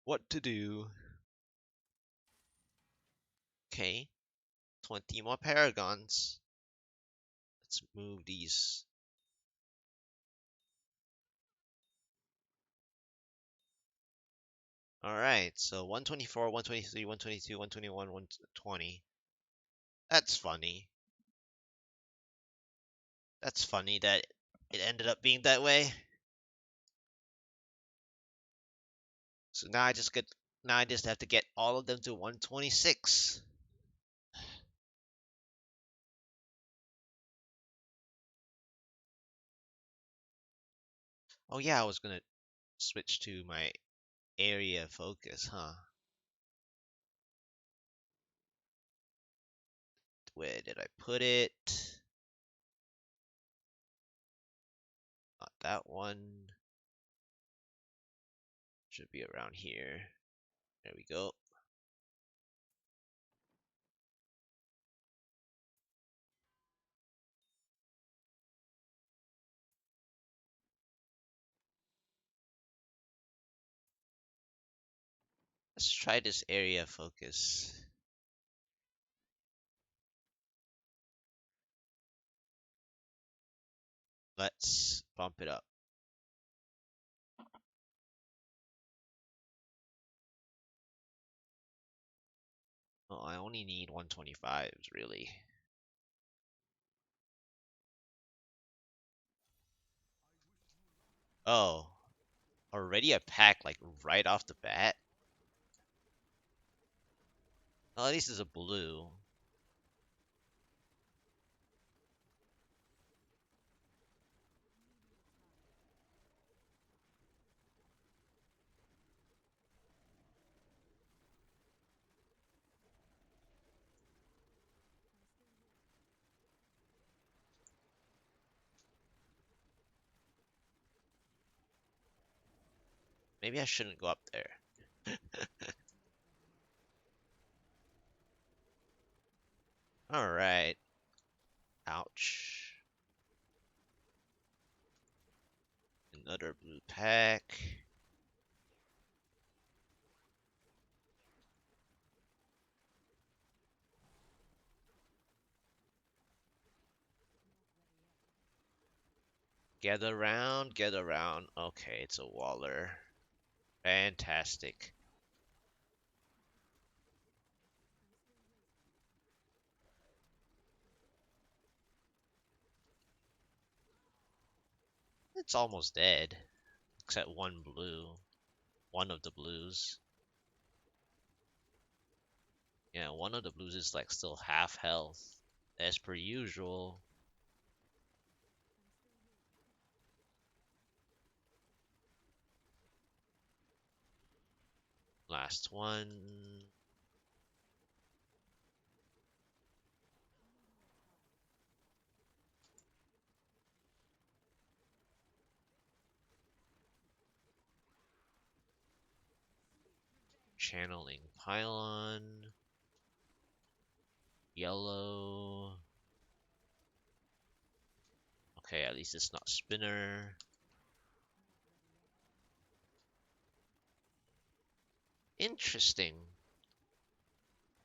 Speaker 1: what to do. Okay. 20 more Paragons. Let's move these. Alright, so 124, 123, 122, 121, 120. That's funny. That's funny that it ended up being that way. So now I just have to get all of them to 126. Oh yeah, I was gonna switch to my area focus, huh? Where did I put it? Not that one. Should be around here. There we go. Let's try this area focus. Let's bump it up. Oh, I only need 125s, really. Oh, already a pack, like, right off the bat? Well, at least it's a blue. Maybe I shouldn't go up there. Alright. Ouch. Another blue pack. Get around, get around. Okay, it's a Waller. Fantastic. It's almost dead. Except one blue. One of the blues. Yeah, one of the blues is like still half health. As per usual. Last one. Channeling Pylon. Yellow. Okay, at least it's not Spinner. Interesting.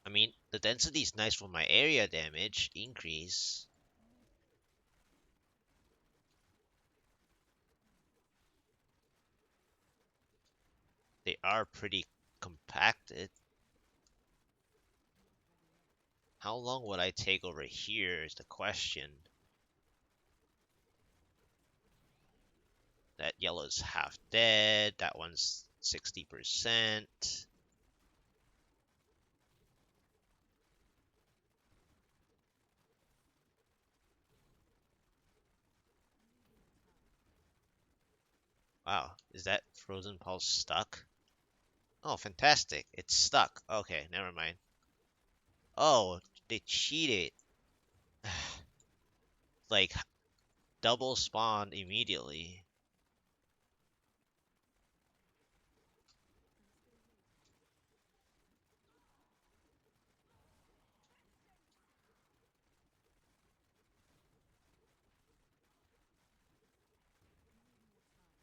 Speaker 1: I mean, the density is nice for my area damage increase. They are pretty compacted. How long would I take over here is the question. That yellow's half dead. That one's 60%. Wow, is that Frozen Pulse stuck? Oh, fantastic. It's stuck. Okay, never mind. Oh, they cheated. Like, double spawned immediately.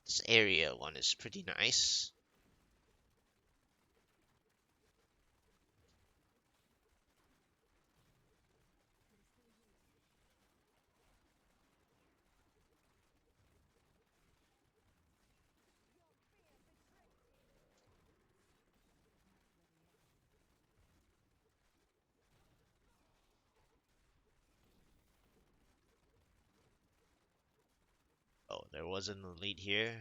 Speaker 1: This area one is pretty nice. Oh, there wasn't a lead here.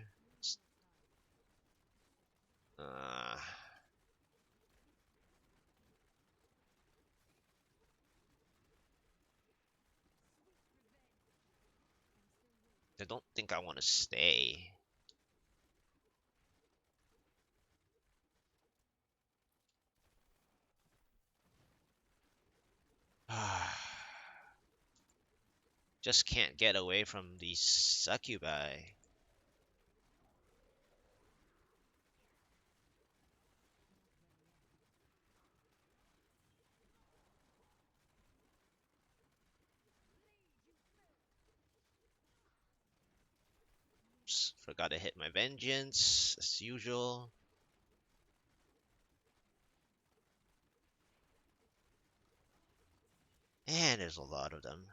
Speaker 1: Uh, I don't think I want to stay. Just can't get away from these succubi. Oops, forgot to hit my vengeance, as usual. And there's a lot of them.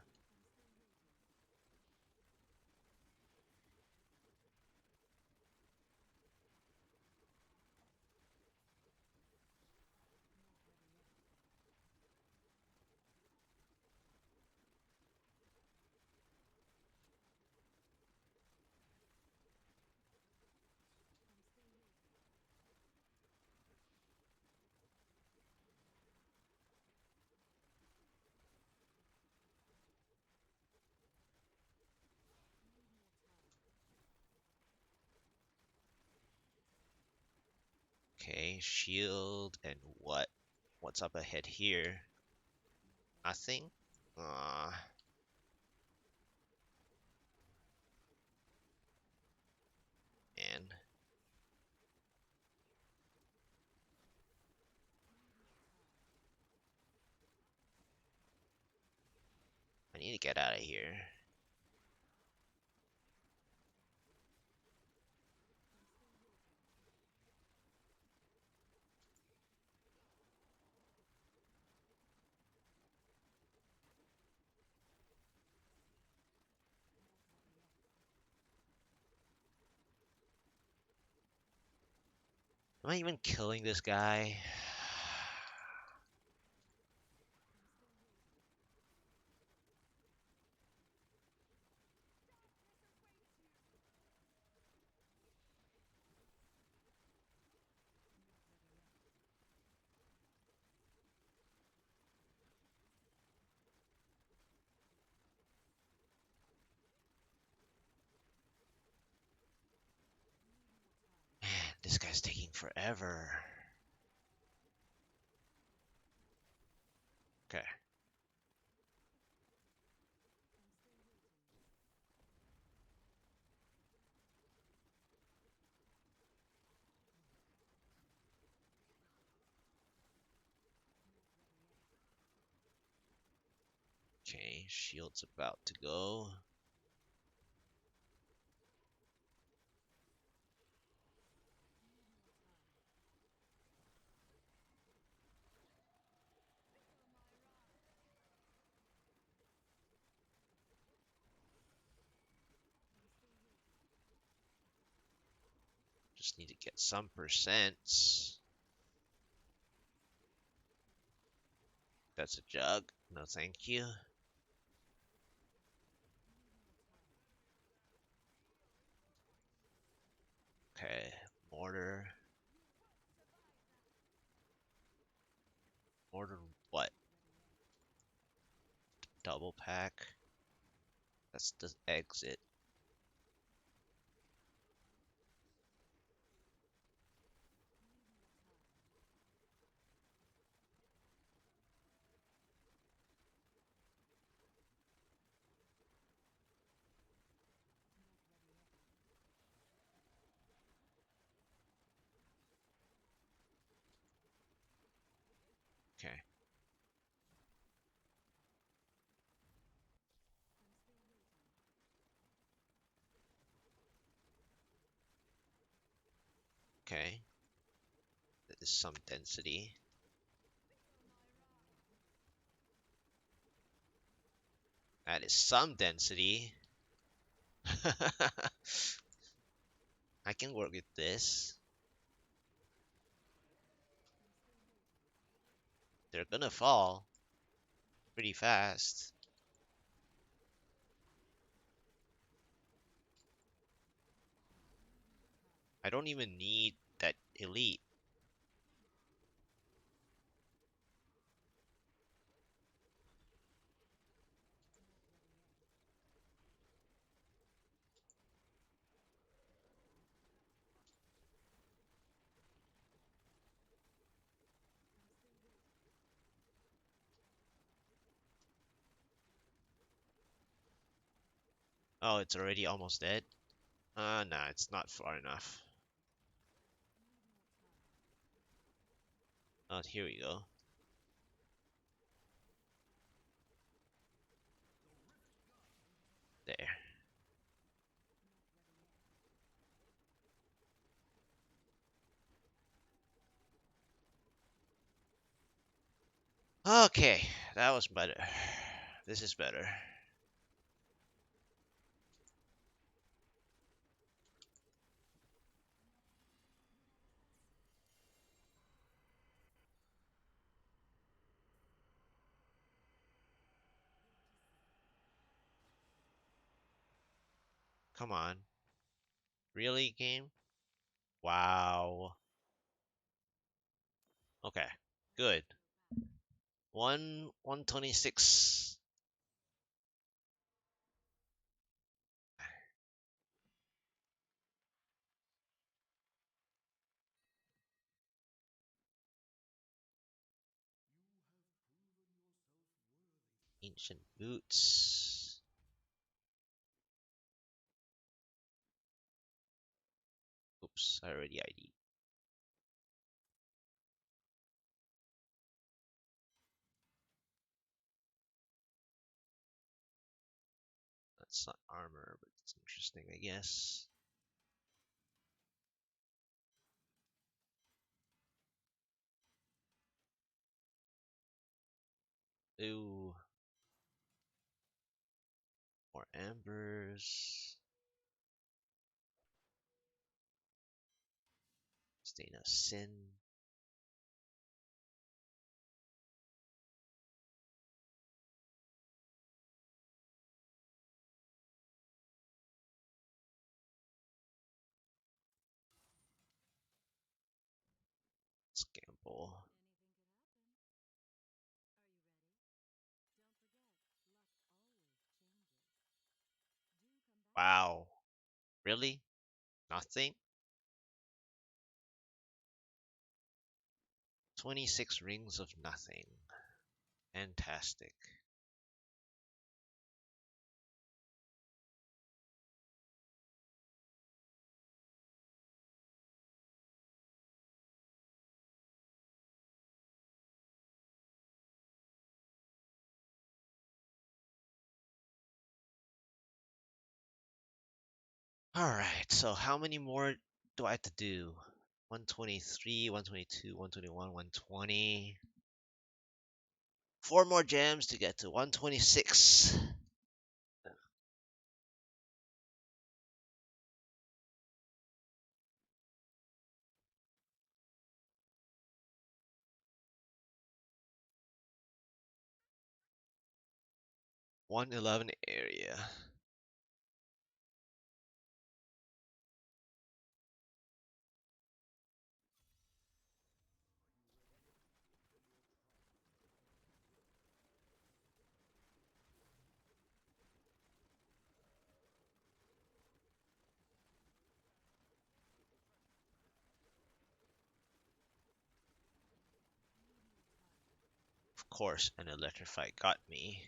Speaker 1: Okay, shield and what? What's up ahead here? Nothing? Uh, and get out of here. Am I even killing this guy? Man, this guy's taking forever. Okay. Okay, shield's about to go. Just need to get some percents. That's a jug. No, thank you. Okay, mortar. Mortar what? Double pack. That's the exit. Okay. Okay. That is some density. That is some density. I can work with this. They're gonna fall pretty fast. I don't even need that elite. Oh, it's already almost dead? Nah, it's not far enough. Oh, here we go. There. Okay, that was better. This is better. Come on. Really, game? Wow. Okay, good. 126. Ancient boots. Oops, I already ID. It's not armor, but it's interesting, I guess. Ooh, more embers. Stain of Sin. Let's gamble. Wow. Really? Nothing? 26 rings of nothing. Fantastic. Alright, so how many more do I have to do? 123, 122, 121, 120. 4 more gems to get to 126. 111 area. Of course, an electrify got me.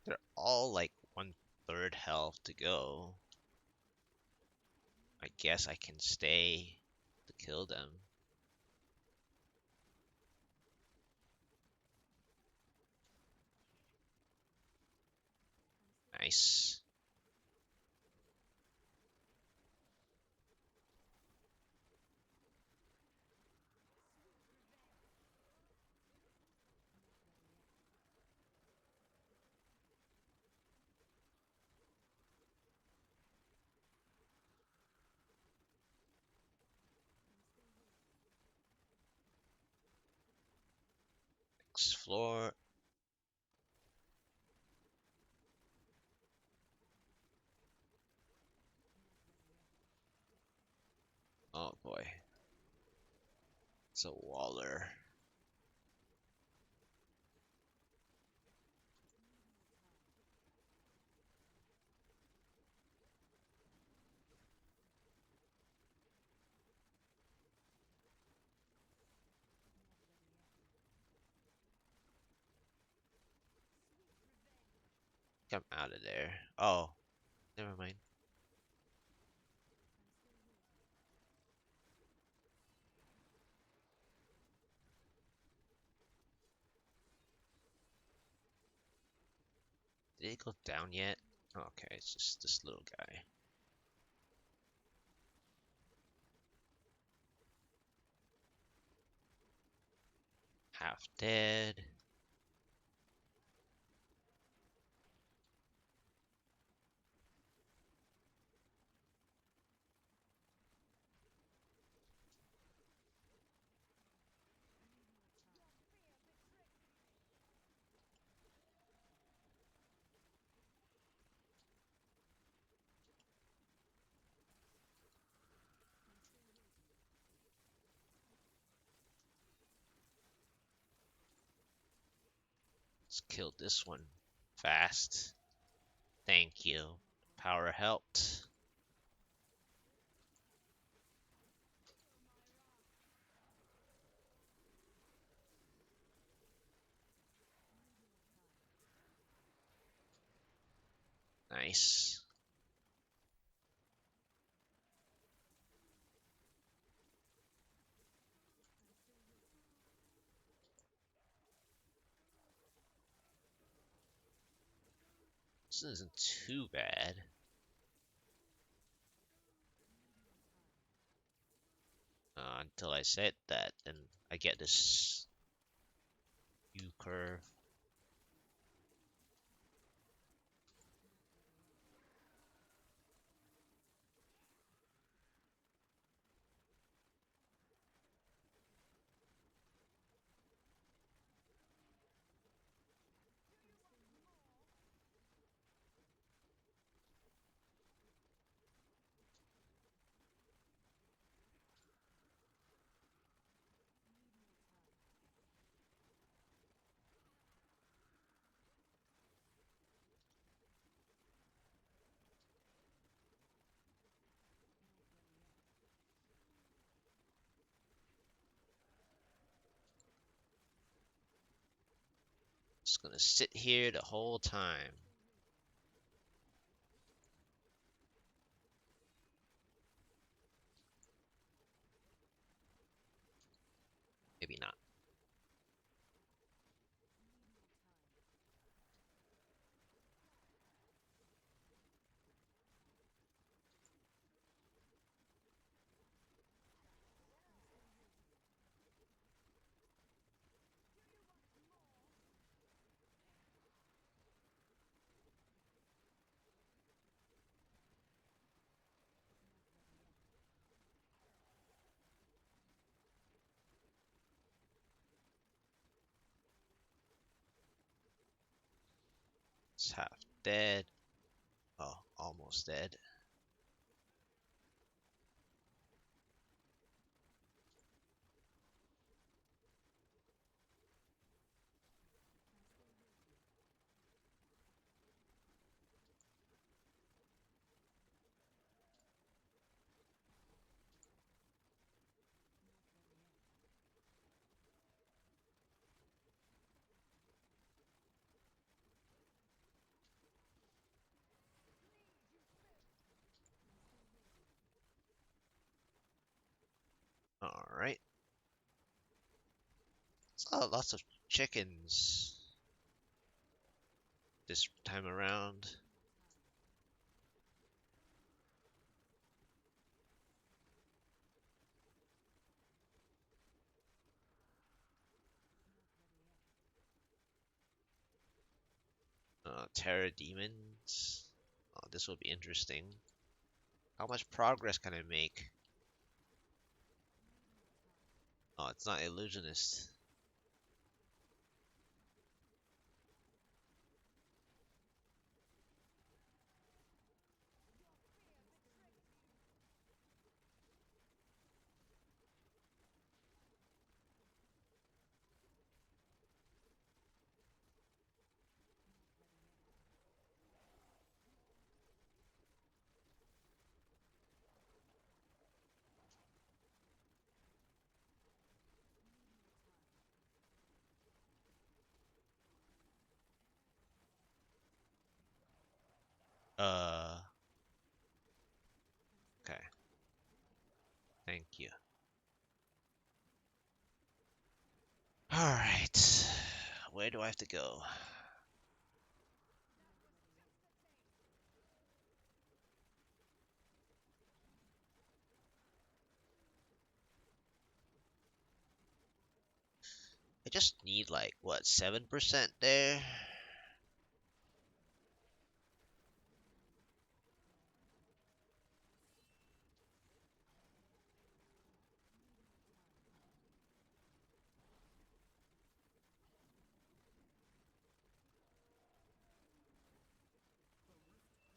Speaker 1: They're all like 1/3 health to go. I guess I can stay to kill them. Nice. Next floor. Oh boy. It's a Waller. Come out of there. Oh, never mind. Did it go down yet? Oh, okay, it's just this little guy. Half dead. Let's kill this one fast. Thank you. Power helped. Nice. This isn't too bad. Until I said that, and I get this U curve. Just gonna sit here the whole time. Maybe not. It's half dead. Oh, almost dead. Alright. Oh, lots of chickens this time around. Terror demons. Oh, this will be interesting. How much progress can I make? Oh, it's not illusionist. Uh, okay. Thank you. Alright. Where do I have to go? I just need like, what, 7% there?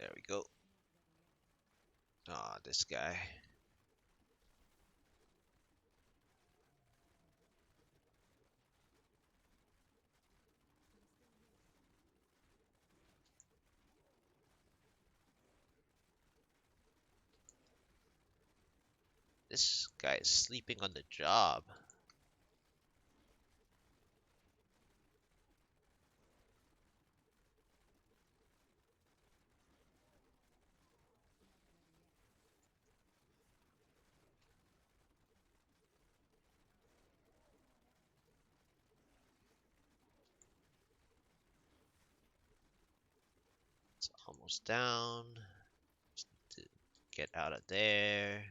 Speaker 1: There we go. Ah, this guy. This guy is sleeping on the job. It's almost down. Just need to get out of there.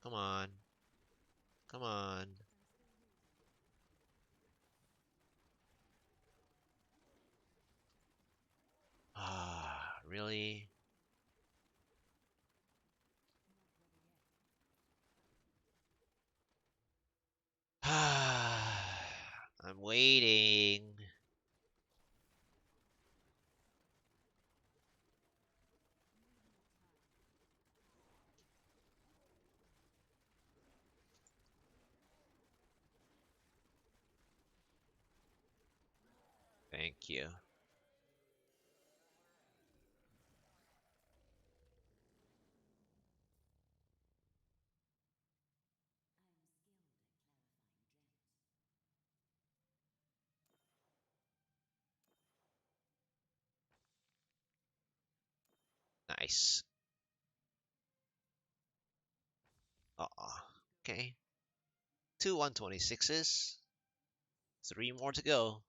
Speaker 1: Come on. Come on. Ah, really? I'm waiting. Thank you. Nice. Okay. Two 126s. Three more to go.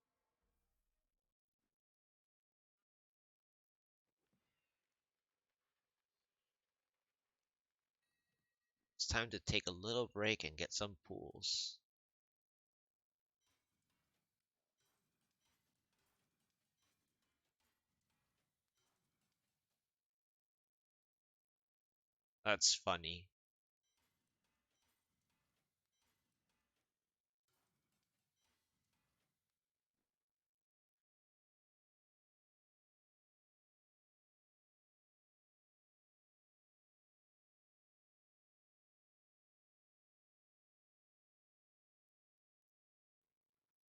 Speaker 1: It's time to take a little break and get some pools. That's funny.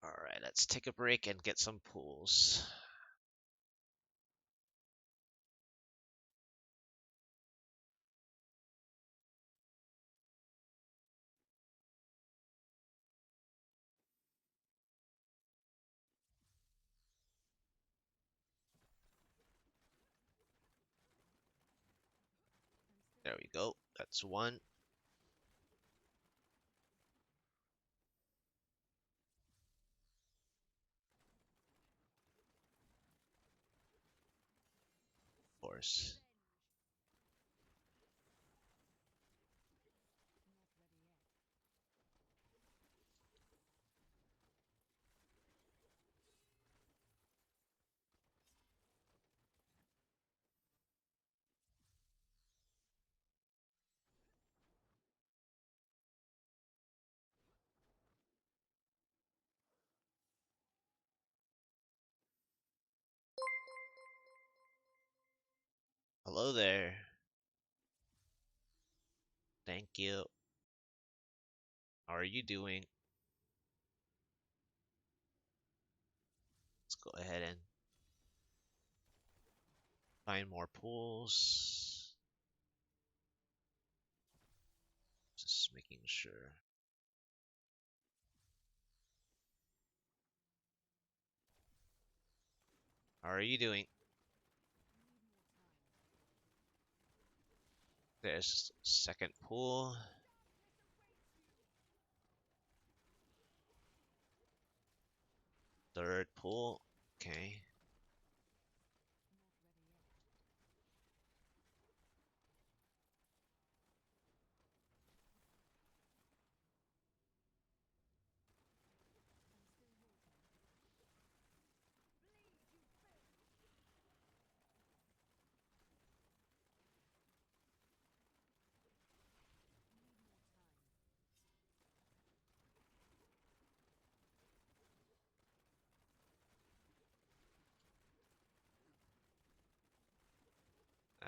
Speaker 1: Alright, let's take a break and get some pools. There we go. That's one. Of course. Hello there. Thank you. How are you doing? Let's go ahead and find more pools. Just making sure. How are you doing? There's second pool. Third pool. Okay.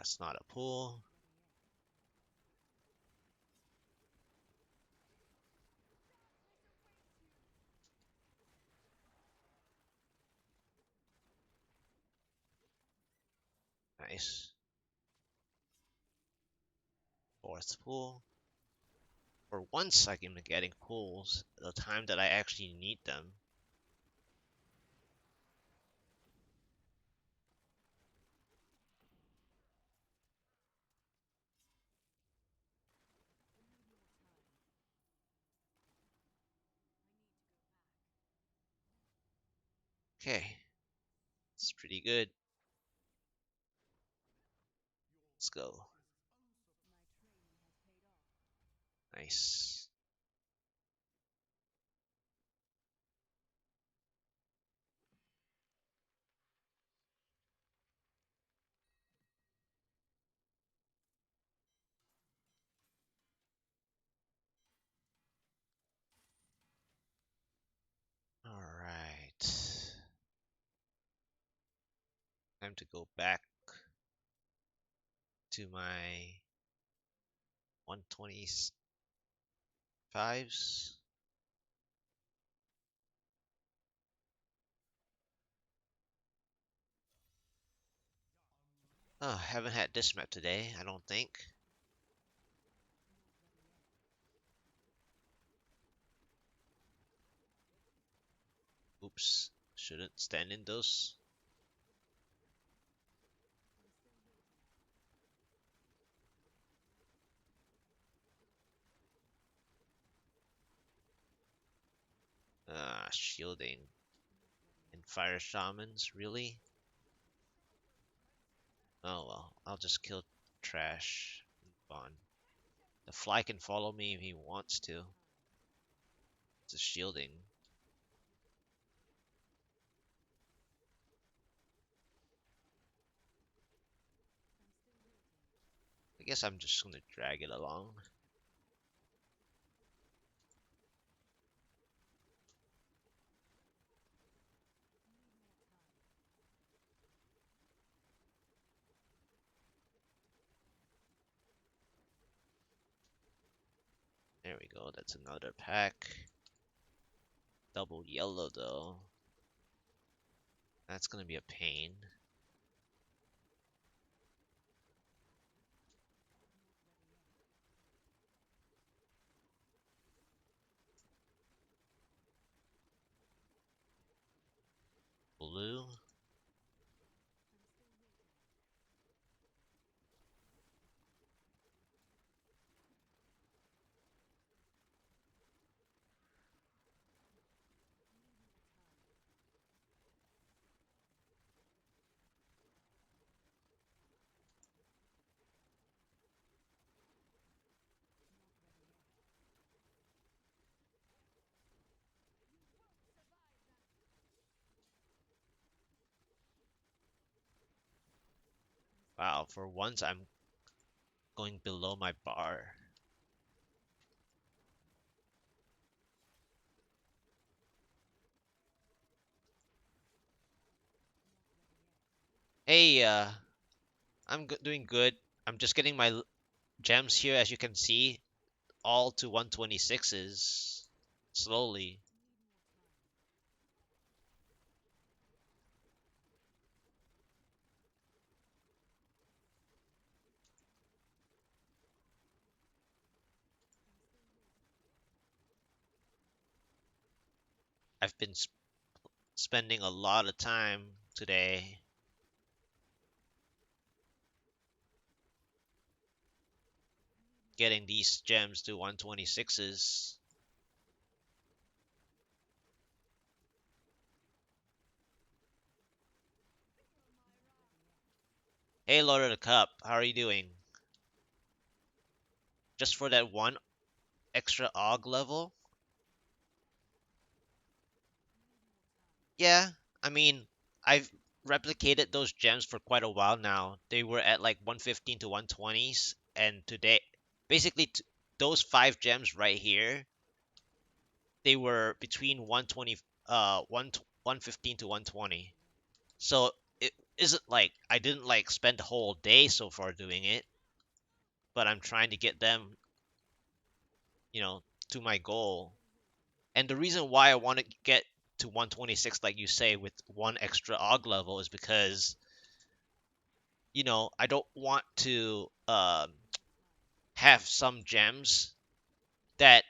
Speaker 1: That's not a pool. Nice. Fourth pool. For once I'm getting pools the time that I actually need them. Okay, it's pretty good. Let's go. Nice. All right. Time to go back to my 125s. Oh, haven't had this map today, I don't think. Oops. Shouldn't stand in those. Shielding. And fire shamans, really? Oh well, I'll just kill trash. Move on. The fly can follow me if he wants to. It's a shielding. I guess I'm just gonna drag it along. There we go, that's another pack. Double yellow though. That's gonna be a pain. Blue. Wow, for once I'm going below my bar. Hey, I'm doing good. I'm just getting my gems here, as you can see, all to 126s. Slowly. I've been spending a lot of time today getting these gems to 126s. Hey, Lord of the Cup, how are you doing? Just for that one extra AUG level? Yeah, I mean, I've replicated those gems for quite a while now. They were at like 115 to 120s, and today, basically, those five gems right here, they were between 120, 115 to 120. So it isn't like I didn't like spend the whole day so far doing it, but I'm trying to get them, you know, to my goal. And the reason why I want to get to 126, like you say, with one extra AUG level is because, I don't want to have some gems that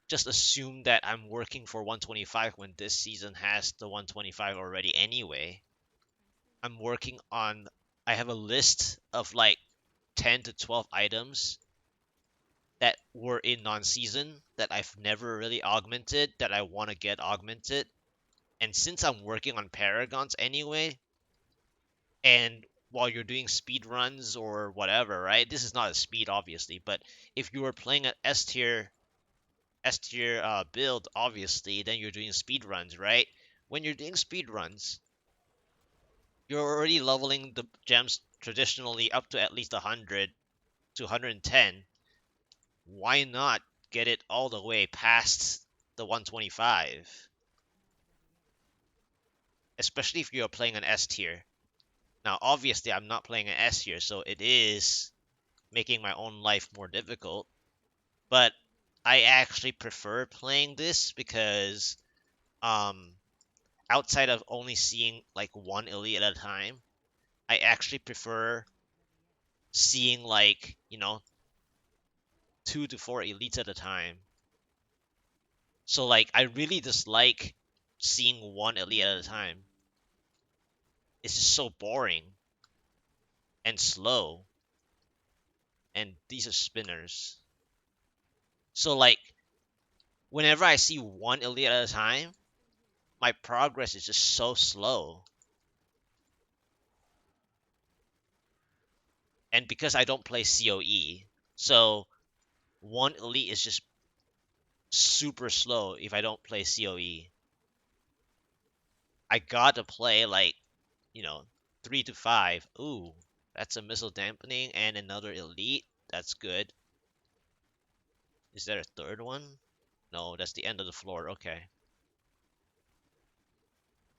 Speaker 1: just assume that I'm working for 125 when this season has the 125 already anyway. I'm working on, I have a list of like 10 to 12 items that were in non-season that I've never really augmented that I want to get augmented. And since I'm working on paragons anyway, and while you're doing speed runs or whatever, right? This is not a speed, obviously, but if you were playing an S tier build, obviously, then you're doing speed runs, right? When you're doing speed runs, you're already leveling the gems traditionally up to at least 100 to 110. Why not get it all the way past the 125? Especially if you're playing an S tier. Now, obviously, I'm not playing an S tier, so it is making my own life more difficult. But I actually prefer playing this because um outside of only seeing like one elite at a time, I actually prefer seeing like, 2 to 4 elites at a time. So like I really dislike seeing one elite at a time. It's just so boring and slow, and these are spinners. So like whenever I see one elite at a time, my progress is just so slow. And because I don't play COE, so one elite is just super slow if I don't play COE. I gotta play like, you know, 3 to 5. Ooh, that's a missile dampening and another elite. That's good. Is there a third one? No, that's the end of the floor. Okay.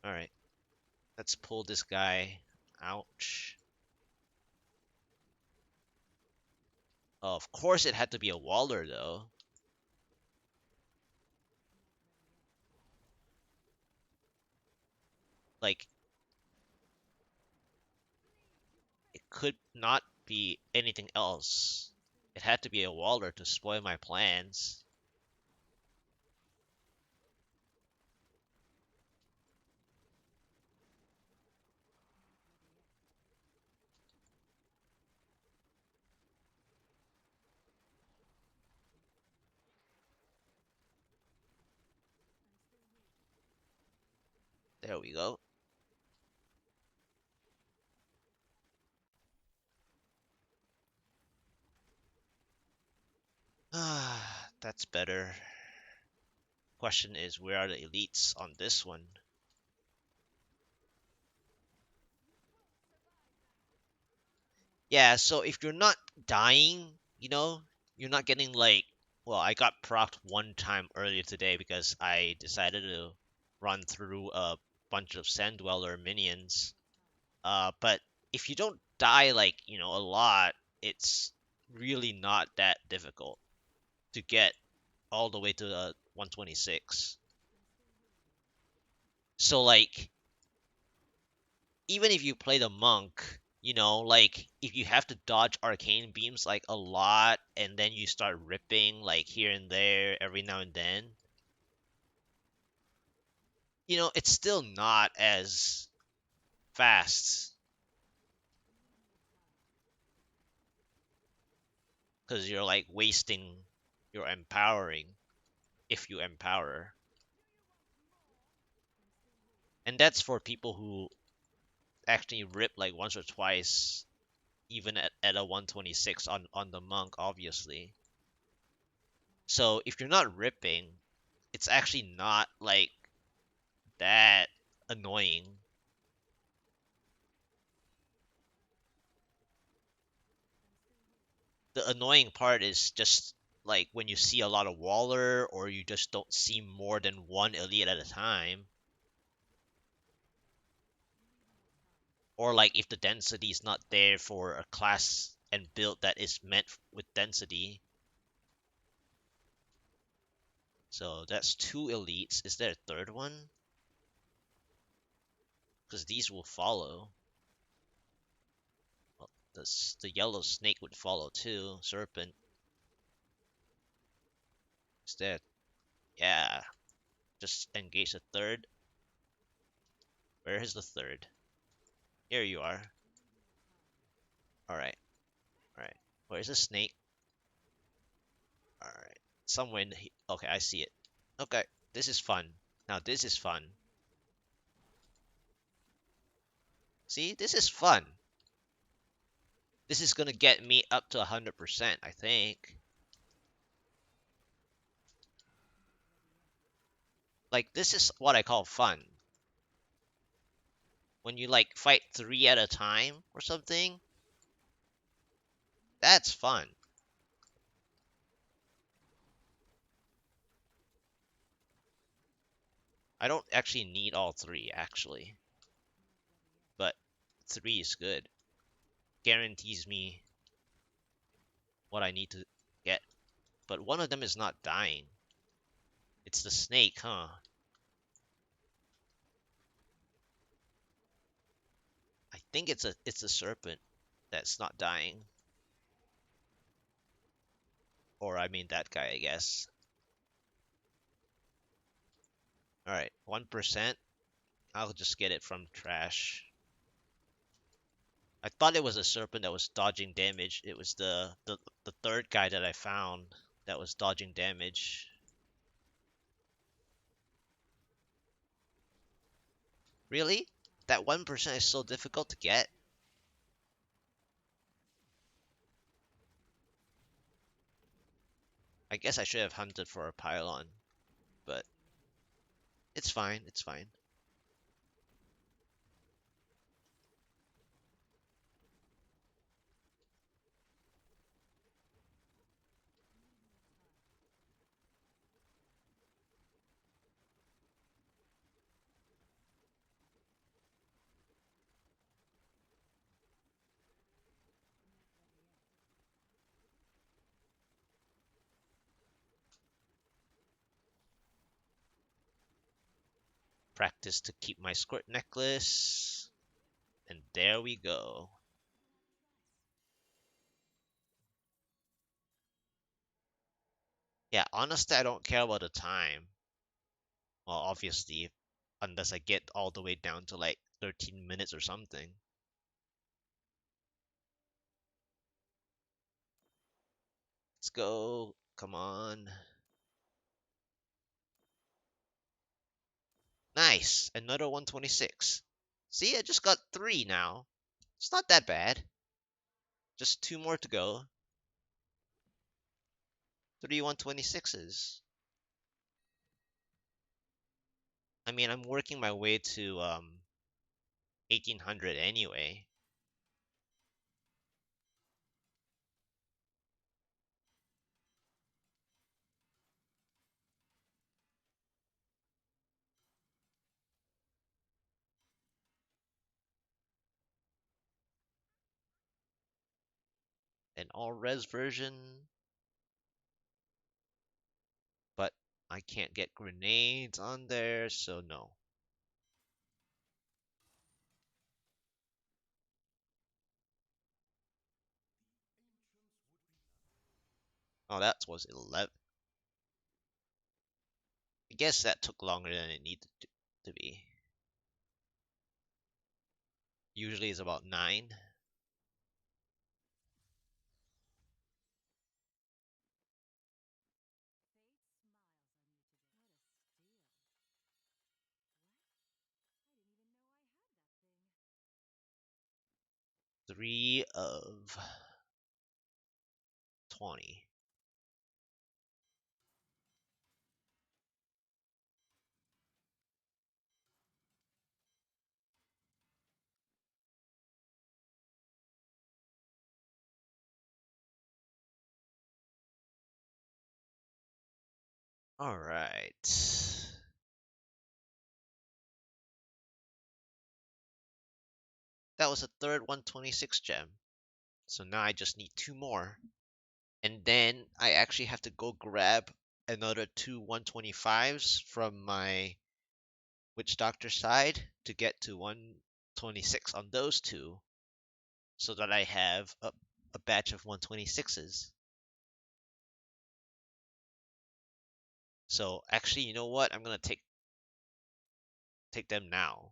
Speaker 1: Alright. Let's pull this guy. Ouch. Of course it had to be a Waller though. Like, it could not be anything else. It had to be a Waller to spoil my plans. There we go. Ah, that's better. Question is, where are the elites on this one? Yeah, so if you're not dying, you're not getting like, well, I got procced one time earlier today because I decided to run through a bunch of Sand Dweller minions. But if you don't die like, a lot, it's really not that difficult to get all the way to the 126. So like even if you play the monk, like if you have to dodge arcane beams like a lot and then you start ripping like here and there every now and then, it's still not as fast because you're like wasting your empowering if you empower. And that's for people who actually rip like once or twice, even at a 126 on the monk, obviously. So if you're not ripping, it's actually not like that annoying. The annoying part is just like when you see a lot of Waller or you just don't see more than one elite at a time. Or like if the density is not there for a class and build that is meant with density. So that's two elites. Is there a third one? Because these will follow. Well, the yellow snake would follow too. Serpent. Is there? Yeah. Just engage the third. Where is the third? Here you are. Alright. Alright. Where's the snake? Alright. Somewhere in the... Okay, I see it. Okay. This is fun. Now this is fun. See, this is fun. This is gonna get me up to 100%, I think. Like, this is what I call fun. When you, like, fight 3 at a time or something, that's fun. I don't actually need all 3, actually. But 3 is good. Guarantees me what I need to get. But one of them is not dying. It's the snake, huh? I think it's a serpent that's not dying. Or I mean that guy, I guess. Alright, 1%. I'll just get it from trash. I thought it was a serpent that was dodging damage. It was the third guy that I found that was dodging damage. Really? That 1% is so difficult to get? I guess I should have hunted for a pylon, but it's fine, it's fine. Practice to keep my squirt necklace. And there we go. Yeah, honestly, I don't care about the time. Well, obviously, unless I get all the way down to like 13 minutes or something. Let's go. Come on. Nice. Another 126. See, I just got 3 now. It's not that bad. Just 2 more to go. 3 126s. I mean, I'm working my way to 1800 anyway. An all res version, but I can't get grenades on there, so no. Oh, that was 11. I guess that took longer than it needed to be. Usually it's about 9. Three of 20. All right. That was a third 126 gem. So now I just need 2 more. And then I actually have to go grab another 2 125s from my witch doctor side to get to 126 on those 2 so that I have a batch of 126s. So actually, you know what? I'm gonna take them now,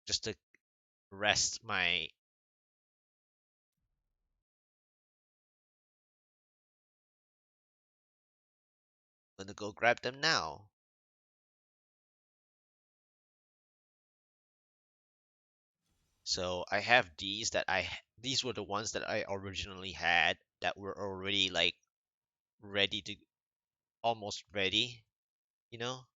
Speaker 1: just to rest my. I'm gonna go grab them now. So I have these were the ones that I originally had that were already like ready to almost ready, you know?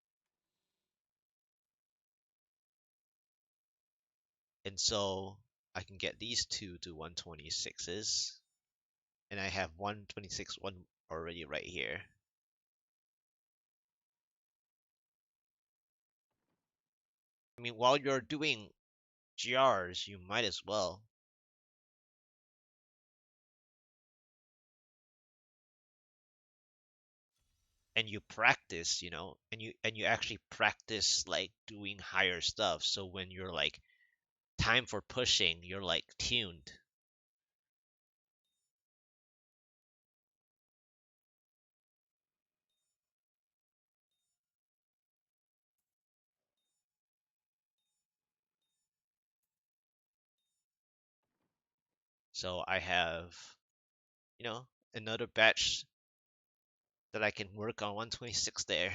Speaker 1: And so I can get these two to 126s, and I have 126 one already right here. I mean, while you're doing GRs, you might as well. And you practice, and you actually practice like doing higher stuff. So when you're like time for pushing, you're like tuned. So I have, you know, another batch that I can work on 126 there.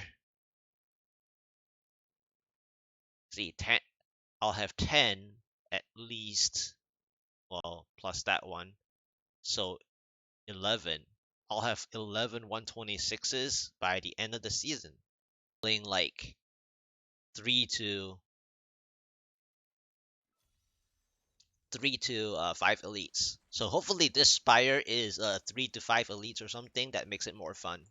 Speaker 1: See, 10, I'll have 10 at least, well, plus that one. So 11. I'll have 11 126s by the end of the season. Playing like 3 to 5 elites. So hopefully this spire is 3 to 5 elites or something that makes it more fun.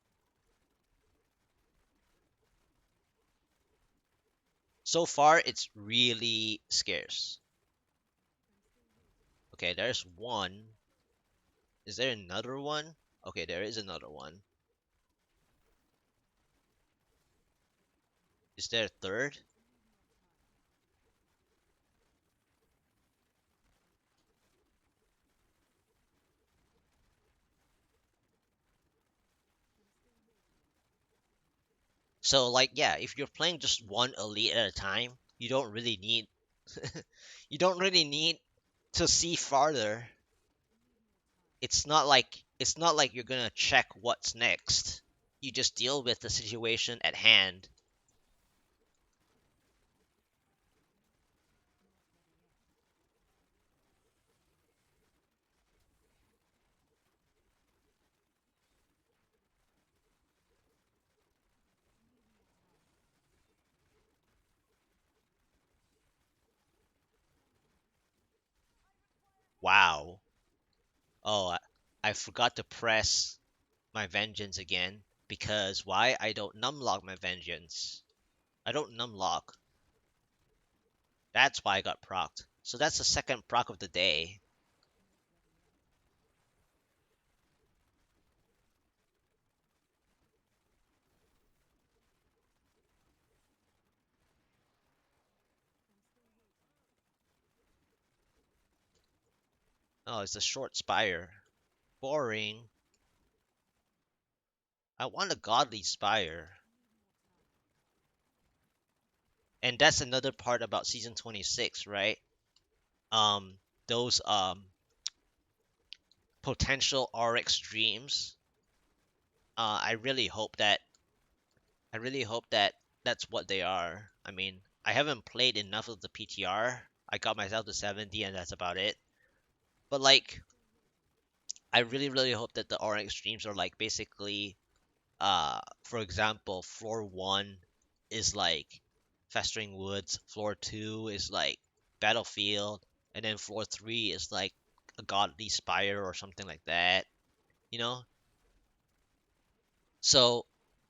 Speaker 1: So far it's really scarce. Okay, there's one. Is there another one? Okay, there is another one. Is there a third? So like yeah, if you're playing just one elite at a time, you don't really need to see farther. It's not like you're gonna check what's next. You just deal with the situation at hand. Wow. Oh, I forgot to press my vengeance again because why? I don't numlock my vengeance. I don't numlock. That's why I got procced. So that's the second proc of the day. Oh, it's a short spire. Boring. I want a godly spire. And that's another part about season 26, right? Um, those potential RX streams. I really hope that that's what they are. I mean, I haven't played enough of the PTR. I got myself to 70 and that's about it. But like I really hope that the RX streams are like basically for example, floor 1 is like Festering Woods, floor 2 is like Battlefield, and then floor 3 is like a Godly Spire or something like that, you know? So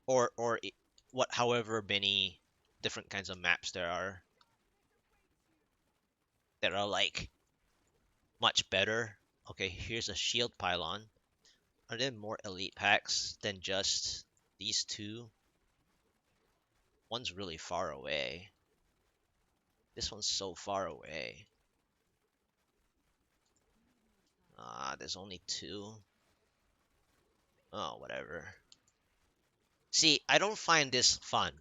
Speaker 1: what however many different kinds of maps there are that are like much better. Okay, here's a shield pylon. Are there more elite packs than just these two? One's really far away. This one's so far away. There's only two. Oh, whatever. See, I don't find this fun.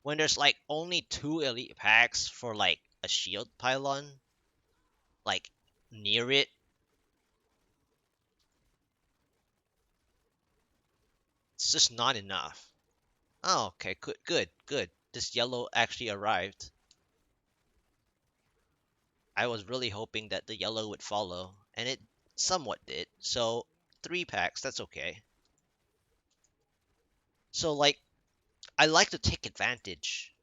Speaker 1: When there's like only two elite packs for like a shield pylon, like near it, it's just not enough. Oh, okay, good. This yellow actually arrived. I was really hoping that the yellow would follow, and it somewhat did. So 3 packs, that's okay. So like I like to take advantage,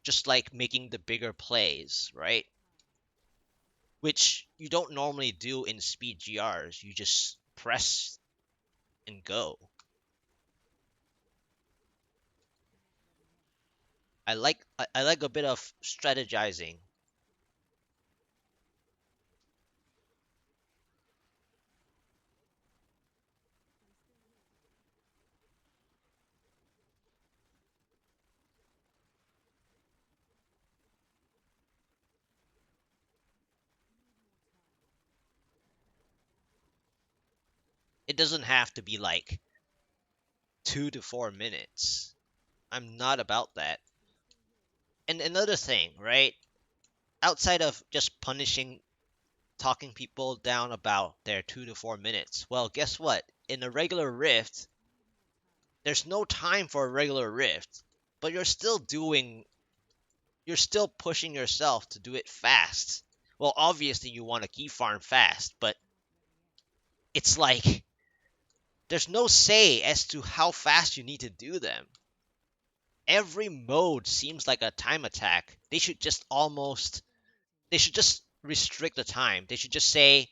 Speaker 1: just like making the bigger plays, right? Which you don't normally do in speed GRs. You just press and go. I like a bit of strategizing. It doesn't have to be like 2 to 4 minutes. I'm not about that. And another thing, right? Outside of just punishing, talking people down about their 2 to 4 minutes, well, guess what? In a regular rift, there's no time for a regular rift, but you're still pushing yourself to do it fast. Well, obviously you want to key farm fast, but it's like there's no say as to how fast you need to do them. Every mode seems like a time attack. They should just restrict the time. They should just say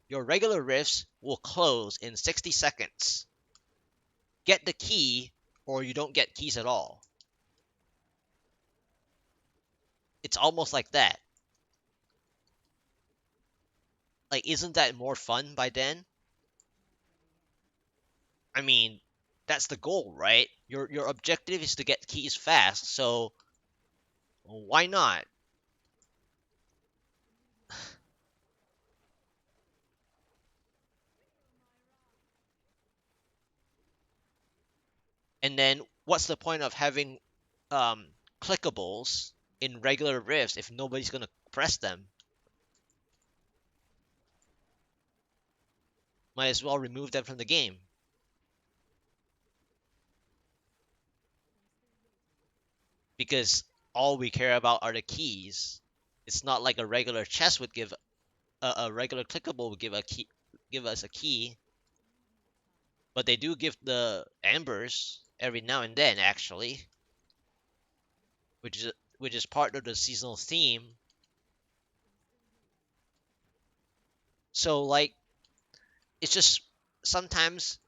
Speaker 1: your regular rifts will close in 60 seconds. Get the key or you don't get keys at all. It's almost like that. Like, isn't that more fun by then? I mean, that's the goal, right? Your objective is to get keys fast, so why not? And then what's the point of having um clickables in regular rifts if nobody's gonna press them? Might as well remove them from the game. Because all we care about are the keys. It's not like a regular chest would give a regular clickable would give us a key, but they do give the ambers every now and then actually, which is part of the seasonal theme. So like it's just sometimes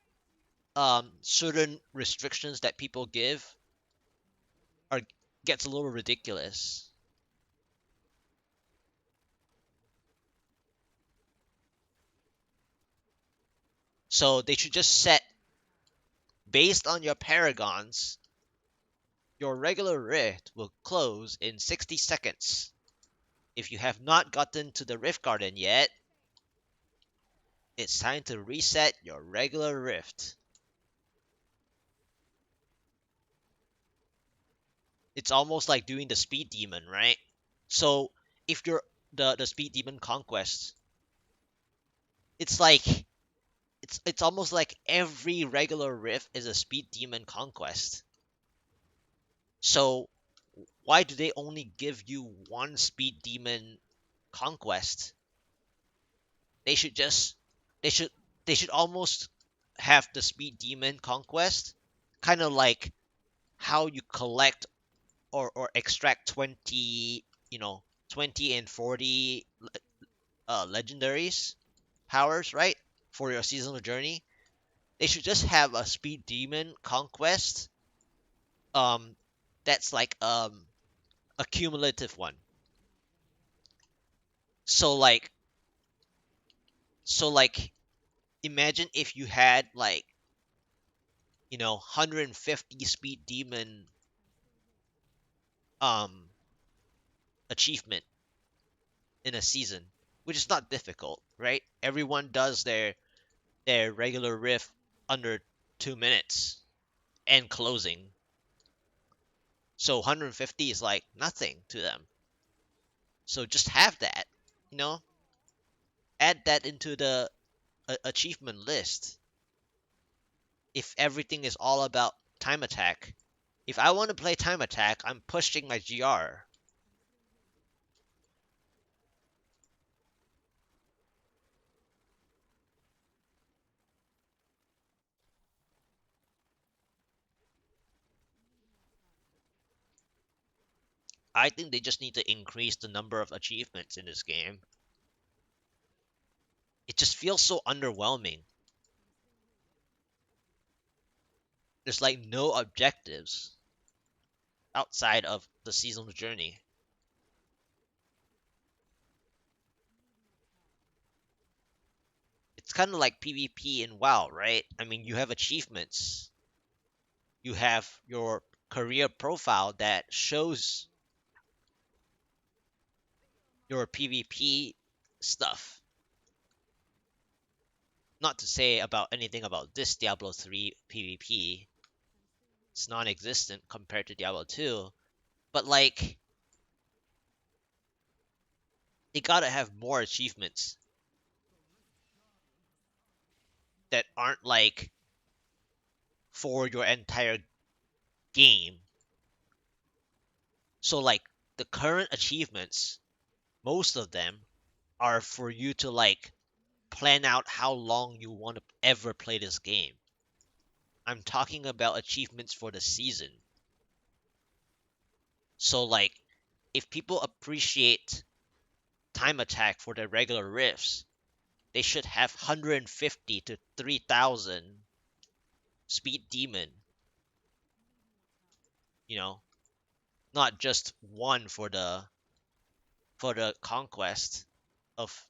Speaker 1: certain restrictions that people give are gets a little ridiculous. So they should just set based on your paragons, your regular rift will close in 60 seconds. If you have not gotten to the Rift Garden yet, it's time to reset your regular rift. It's almost like doing the speed demon, right? So if you're the speed demon conquest, it's like it's almost like every regular rift is a speed demon conquest. So why do they only give you one speed demon conquest? They should just they should they should almost have the speed demon conquest kind of like how you collect or extract 20, 20 and 40 legendaries powers, right? For your seasonal journey. They should just have a speed demon conquest um that's like a cumulative one. So like so like imagine if you had like 150 speed demon um achievement in a season, which is not difficult, right? Everyone does their regular riff under 2 minutes and closing. So 150 is like nothing to them. So just have that, you know, add that into the achievement list. If everything is all about time attack, if I want to play time attack, I'm pushing my GR. I think they just need to increase the number of achievements in this game. It just feels so underwhelming. There's like no objectives outside of the seasonal journey. It's kind of like PvP in WoW, right? I mean, you have achievements. You have your career profile that shows your PvP stuff. Not to say about anything about this Diablo 3 PvP. It's non-existent compared to Diablo 2, but like they gotta have more achievements that aren't like for your entire game. So like the current achievements, most of them are for you to like plan out how long you want to ever play this game. I'm talking about achievements for the season. So like if people appreciate time attack for their regular rifts, they should have 150 to 3000 speed demon, you know, not just one for the conquest of,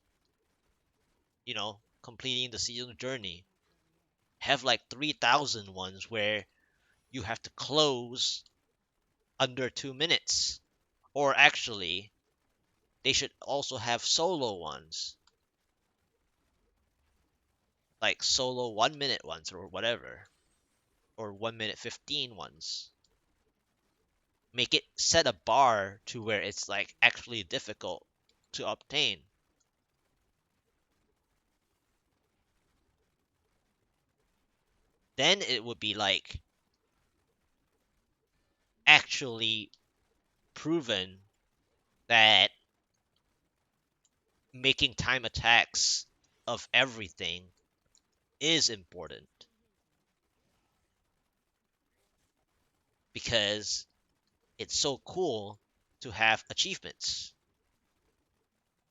Speaker 1: completing the season journey. Have like 3000 ones where you have to close under 2 minutes. Or actually, they should also have solo ones, like solo 1 minute ones or whatever, or 1 minute 15 ones. Make it set a bar to where it's like actually difficult to obtain. Then it would be like actually proven that making time attacks of everything is important because it's so cool to have achievements.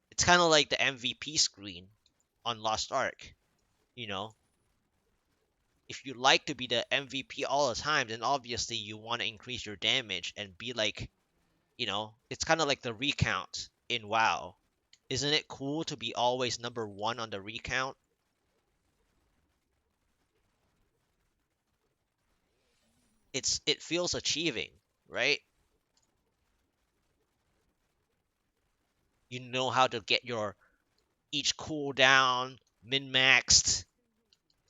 Speaker 1: It's kind of like the MVP screen on Lost Ark. You know, if you like to be the MVP all the time, then obviously you want to increase your damage and be like, it's kind of like the recount in WoW. Isn't it cool to be always number one on the recount? It feels achieving, right? You know how to get your each cooldown min-maxed.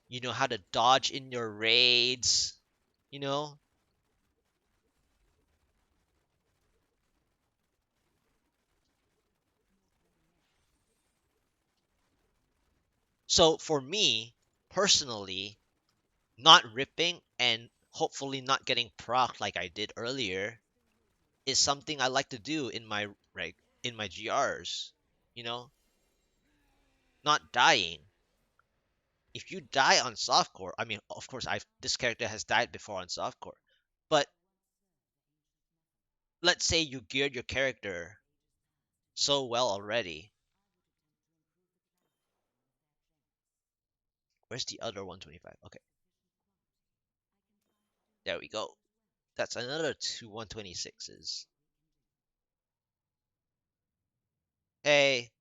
Speaker 1: You know how to dodge in your raids, you know? So for me, personally, not ripping and hopefully not getting proc like I did earlier is something I like to do in my in my GRs, you know? Not dying. If you die on softcore, I mean, of course, I've this character has died before on softcore, but let's say you geared your character so well already. Where's the other 125? Okay, there we go. That's another two 126s. Hey,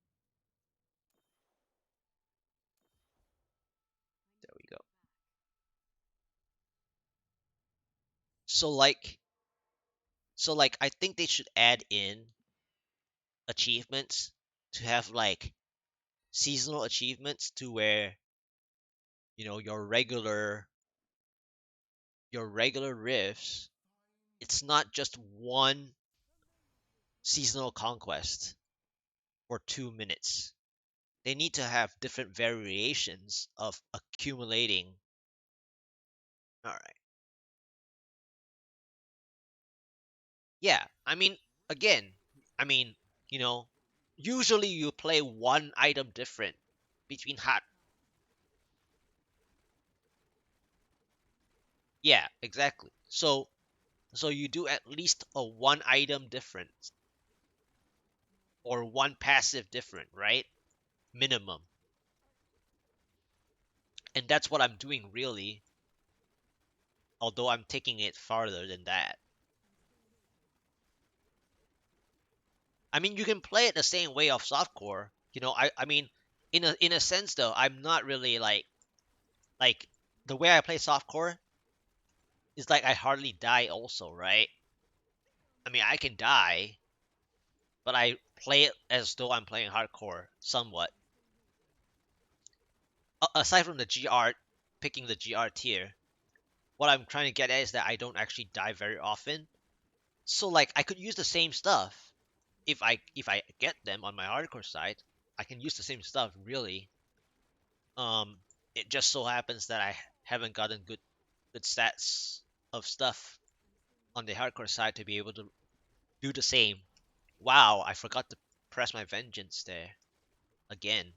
Speaker 1: there we go. So like, I think they should add in achievements to have like seasonal achievements to where your regular riffs. It's not just one seasonal conquest for 2 minutes. They need to have different variations of accumulating. All right. Yeah. I mean, again, I mean, you know, usually you play one item different between hot. Yeah, exactly. So So you do at least a one item difference or one passive different, right? Minimum. And that's what I'm doing really, although I'm taking it farther than that. I mean, you can play it the same way off softcore. I mean, in a sense though, I'm not really like the way I play softcore is like I hardly die also, right? I mean, I can die, but I play it as though I'm playing hardcore somewhat. Aside from the GR, picking the GR tier, what I'm trying to get at is that I don't actually die very often. So like I could use the same stuff if I get them on my hardcore side. I can use the same stuff really. Um, it just so happens that I haven't gotten good stats of stuff on the hardcore side to be able to do the same. Wow, I forgot to press my vengeance there again.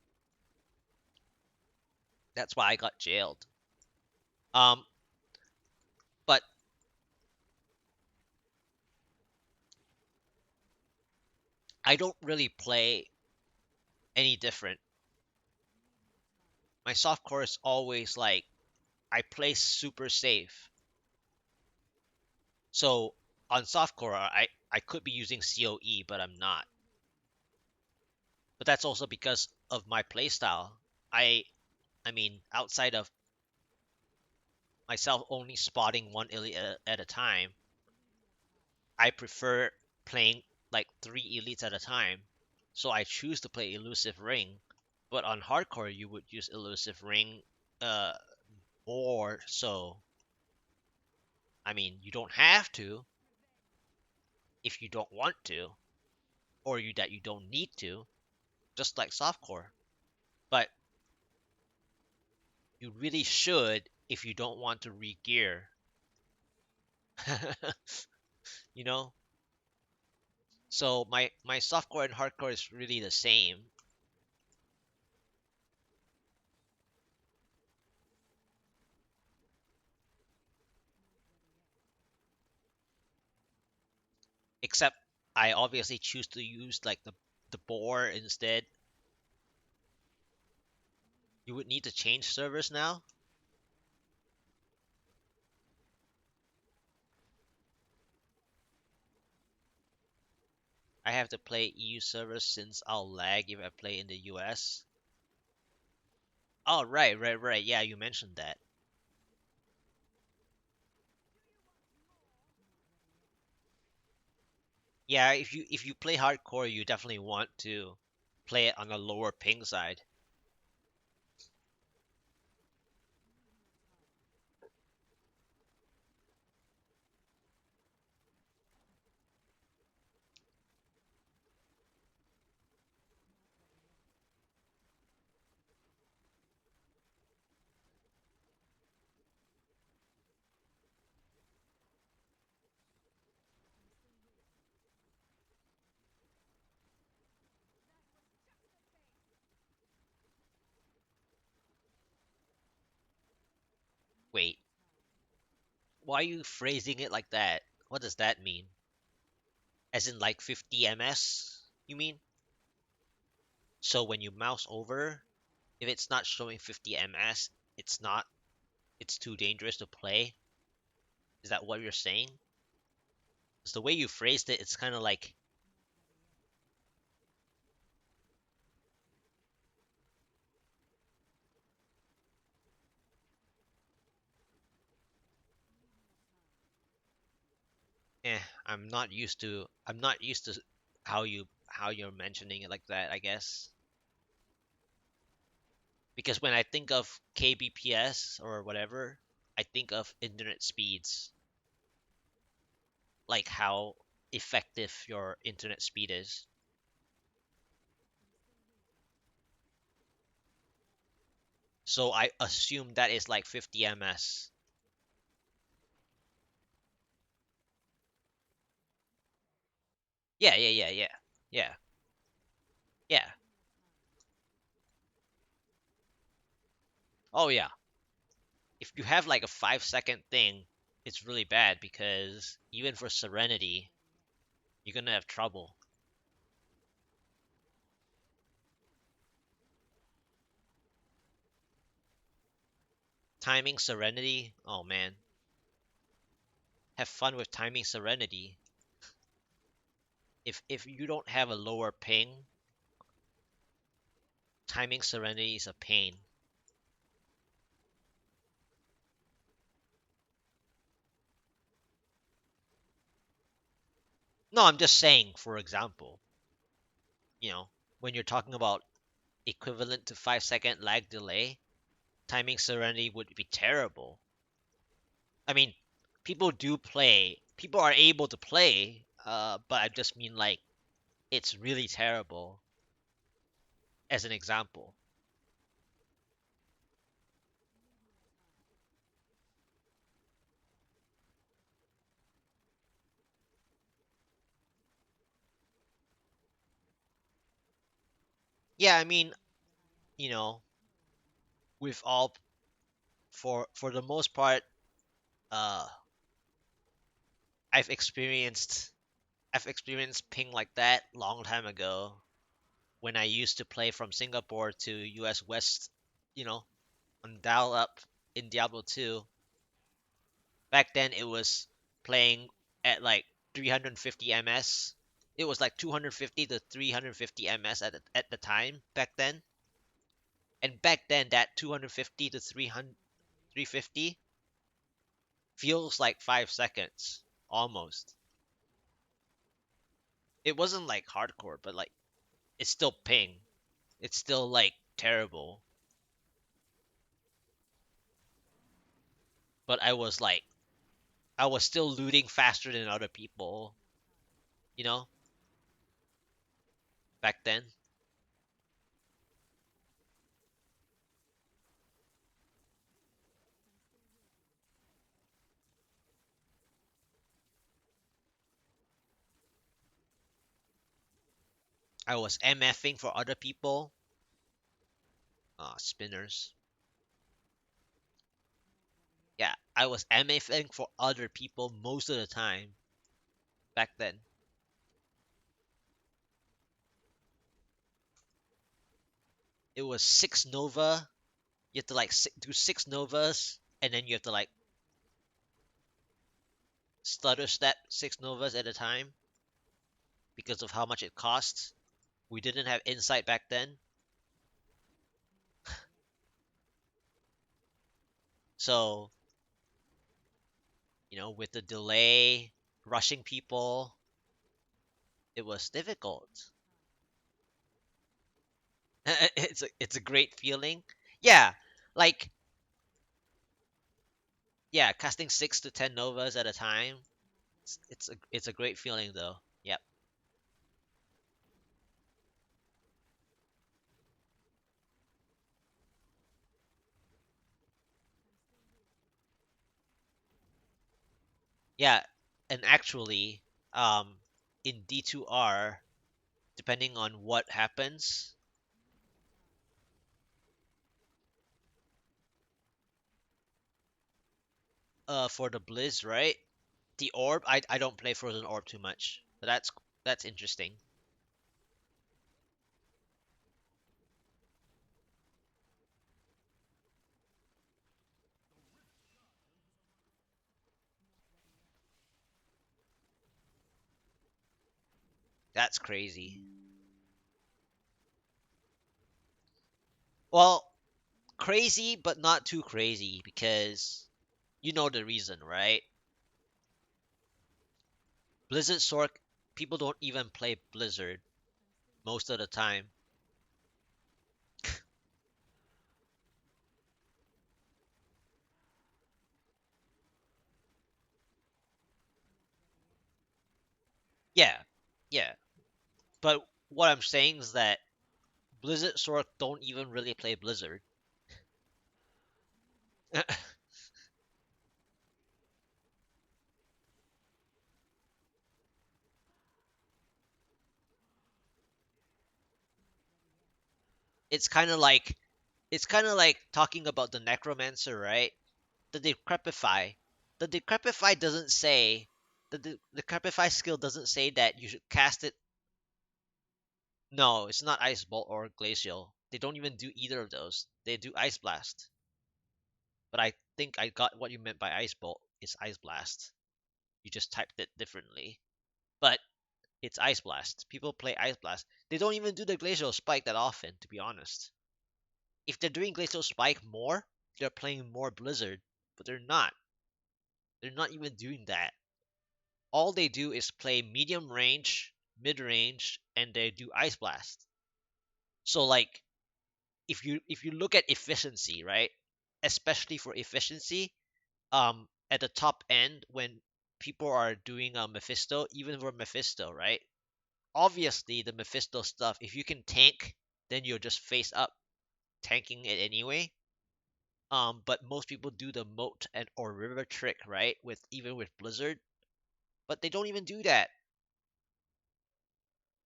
Speaker 1: That's why I got jailed. Um, but I don't really play any different. My softcore is always like I play super safe. So on softcore, I could be using COE, but I'm not. But that's also because of my playstyle. I mean, outside of myself only spotting one elite at a time, I prefer playing like three elites at a time. So I choose to play elusive ring. But on hardcore, you would use elusive ring uh more so. I mean, you don't have to if you don't want to, or you don't need to, just like softcore. But you really should if you don't want to re-gear. you know? So my softcore and hardcore is really the same, except I obviously choose to use like the boar instead. You would need to change servers now. I have to play EU servers since I'll lag if I play in the US. Oh, right. Yeah, you mentioned that. Yeah, if you play hardcore, you definitely want to play it on a lower ping side. Wait, why are you phrasing it like that? What does that mean? As in like 50 ms? You mean? So when you mouse over, if it's not showing 50 ms, it's too dangerous to play. Is that what you're saying? Because the way you phrased it, it's kind of like, I'm not used to how you're mentioning it like that, I guess. Because when I think of kbps or whatever, I think of internet speeds, like how effective your internet speed is. So I assume that is like 50 ms. Yeah. Yeah. Yeah. Oh yeah. If you have like a 5-second thing, it's really bad because even for Serenity, you're gonna have trouble. Timing Serenity, oh man, have fun with timing Serenity. If you don't have a lower ping, timing Serenity is a pain. No, I'm just saying, for example, you know, when you're talking about equivalent to 5 second lag delay, timing Serenity would be terrible. I mean, people are able to play, but I just mean like it's really terrible as an example. Yeah, I mean, you know, we've all for the most part, uh, I've experienced I've experienced ping like that long time ago when I used to play from Singapore to US West, you know, on dial up in Diablo 2. Back then it was playing at like 350 ms. It was like 250 to 350 ms at the time back then. And back then that 250 to 300 350 feels like 5 seconds almost. It wasn't like hardcore, but like it's still ping. It's still like terrible. But I was still looting faster than other people, you know, back then. I was MFing for other people. Spinners. Yeah, I was MFing for other people most of the time back then. It was 6 Nova. You have to like do 6 Novas, and then you have to like stutter step 6 Novas at a time because of how much it costs. We didn't have insight back then. So, with the delay, rushing people, it was difficult. It's a great feeling. Yeah, like yeah, casting 6 to 10 Novas at a time. It's a great feeling though. Yep. Yeah, and actually, in D2R, depending on what happens, for the Blizz, right? The orb, I don't play Frozen Orb too much, but that's interesting. That's crazy. Well, crazy, but not too crazy because you know the reason, right? Blizzard Sork, people don't even play Blizzard most of the time. Yeah, yeah. But what I'm saying is that Blizzard Sork don't even really play Blizzard. it's kind of like it's kind of like talking about the Necromancer, right? The Decrepify. The Decrepify doesn't say the Decrepify skill doesn't say that you should cast it. No, it's not Ice Bolt or Glacial. They don't even do either of those. They do Ice Blast. But I think I got what you meant by Ice Bolt. It's Ice Blast. You just typed it differently. But it's Ice Blast. People play Ice Blast. They don't even do the Glacial Spike that often, to be honest. If they're doing Glacial Spike more, they're playing more Blizzard. But they're not. They're not even doing that. All they do is play medium range, mid range, and they do Ice Blast. So like if you look at efficiency, right? Especially for efficiency, at the top end when people are doing Mephisto, even for Mephisto, right? Obviously the Mephisto stuff, if you can tank, then you're just face up tanking it anyway. But most people do the moat and or river trick, right? With even with Blizzard, but they don't even do that.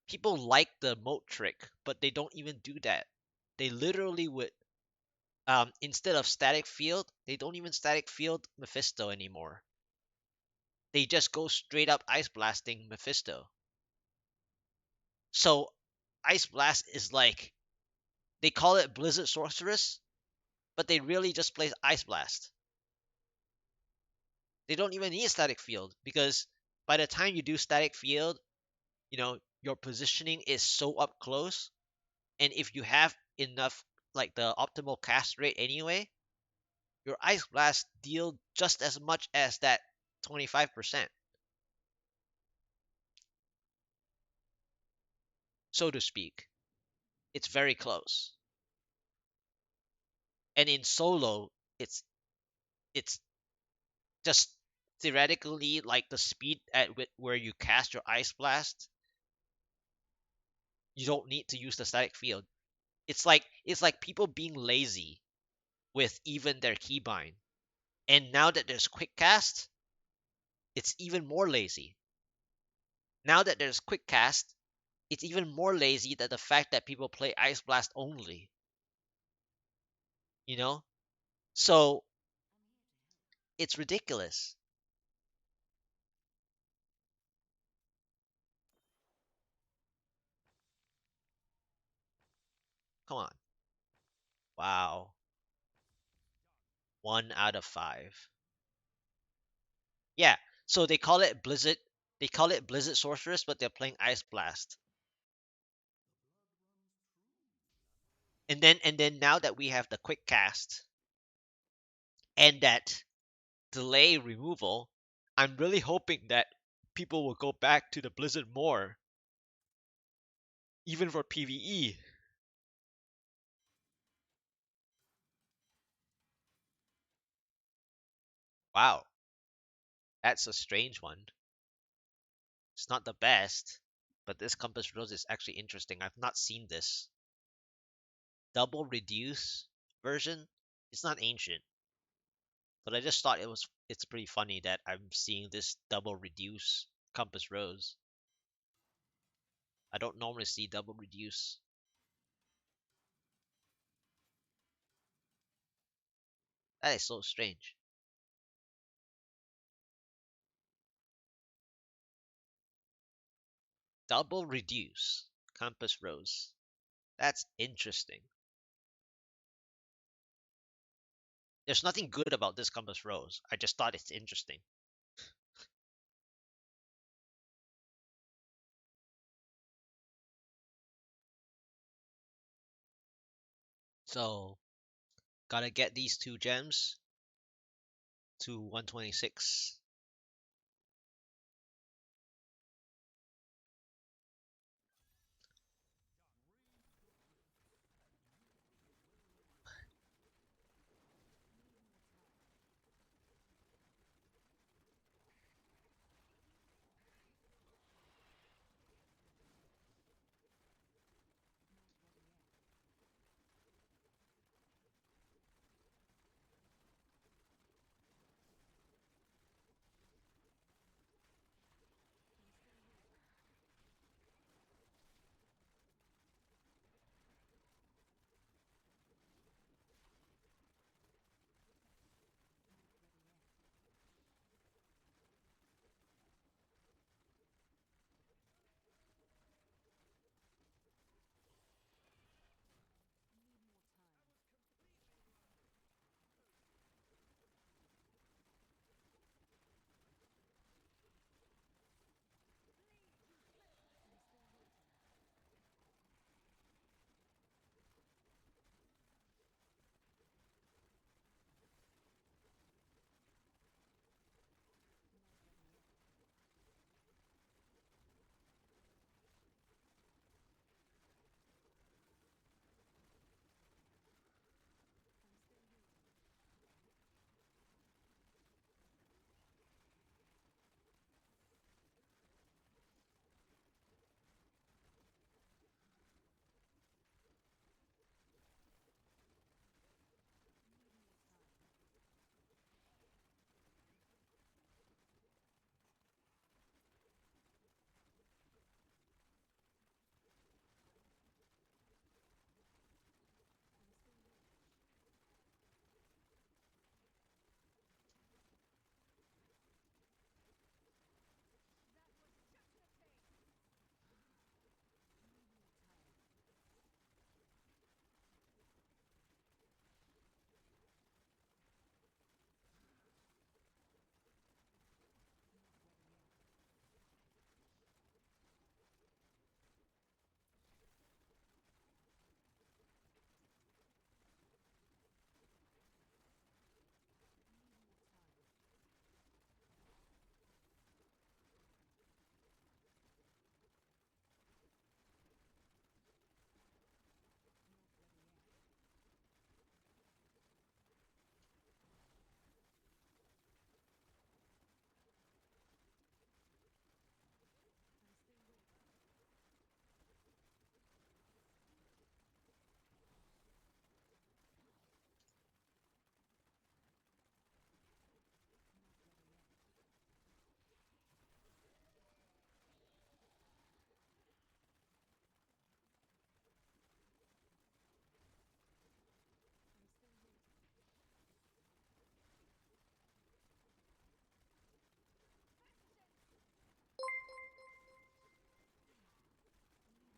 Speaker 1: People like the moat trick, but they don't even do that. They literally would instead of static field, they don't even static field Mephisto anymore. They just go straight up ice blasting Mephisto. So ice blast is like they call it Blizzard Sorceress, but they really just play ice blast. They don't even need static field because by the time you do static field, your positioning is so up close, and if you have enough like the optimal cast rate anyway, your ice blast deal just as much as that 25%, so to speak. It's very close. And in solo, it's it's just theoretically like the speed at where you cast your ice blast. You don't need to use the static field. It's like people being lazy with even their keybind. And now that there's quick cast, it's even more lazy. Now that there's quick cast, it's even more lazy than the fact that people play Ice Blast only. You know? So it's ridiculous. Come on. Wow. 1 out of 5. Yeah. So they call it Blizzard. They call it Blizzard Sorceress, but they're playing Ice Blast. And then now that we have the quick cast and that delay removal, I'm really hoping that people will go back to the Blizzard more, even for PvE. Wow, that's a strange one. It's not the best, but this Compass Rose is actually interesting. I've not seen this double reduce version. It's not ancient, but I just thought it's pretty funny that I'm seeing this double reduce Compass Rose. I don't normally see double reduce. That is so strange. Double reduce Compass Rose. That's interesting. There's nothing good about this Compass Rose. I just thought it's interesting. So, gotta get these 2 gems to 126.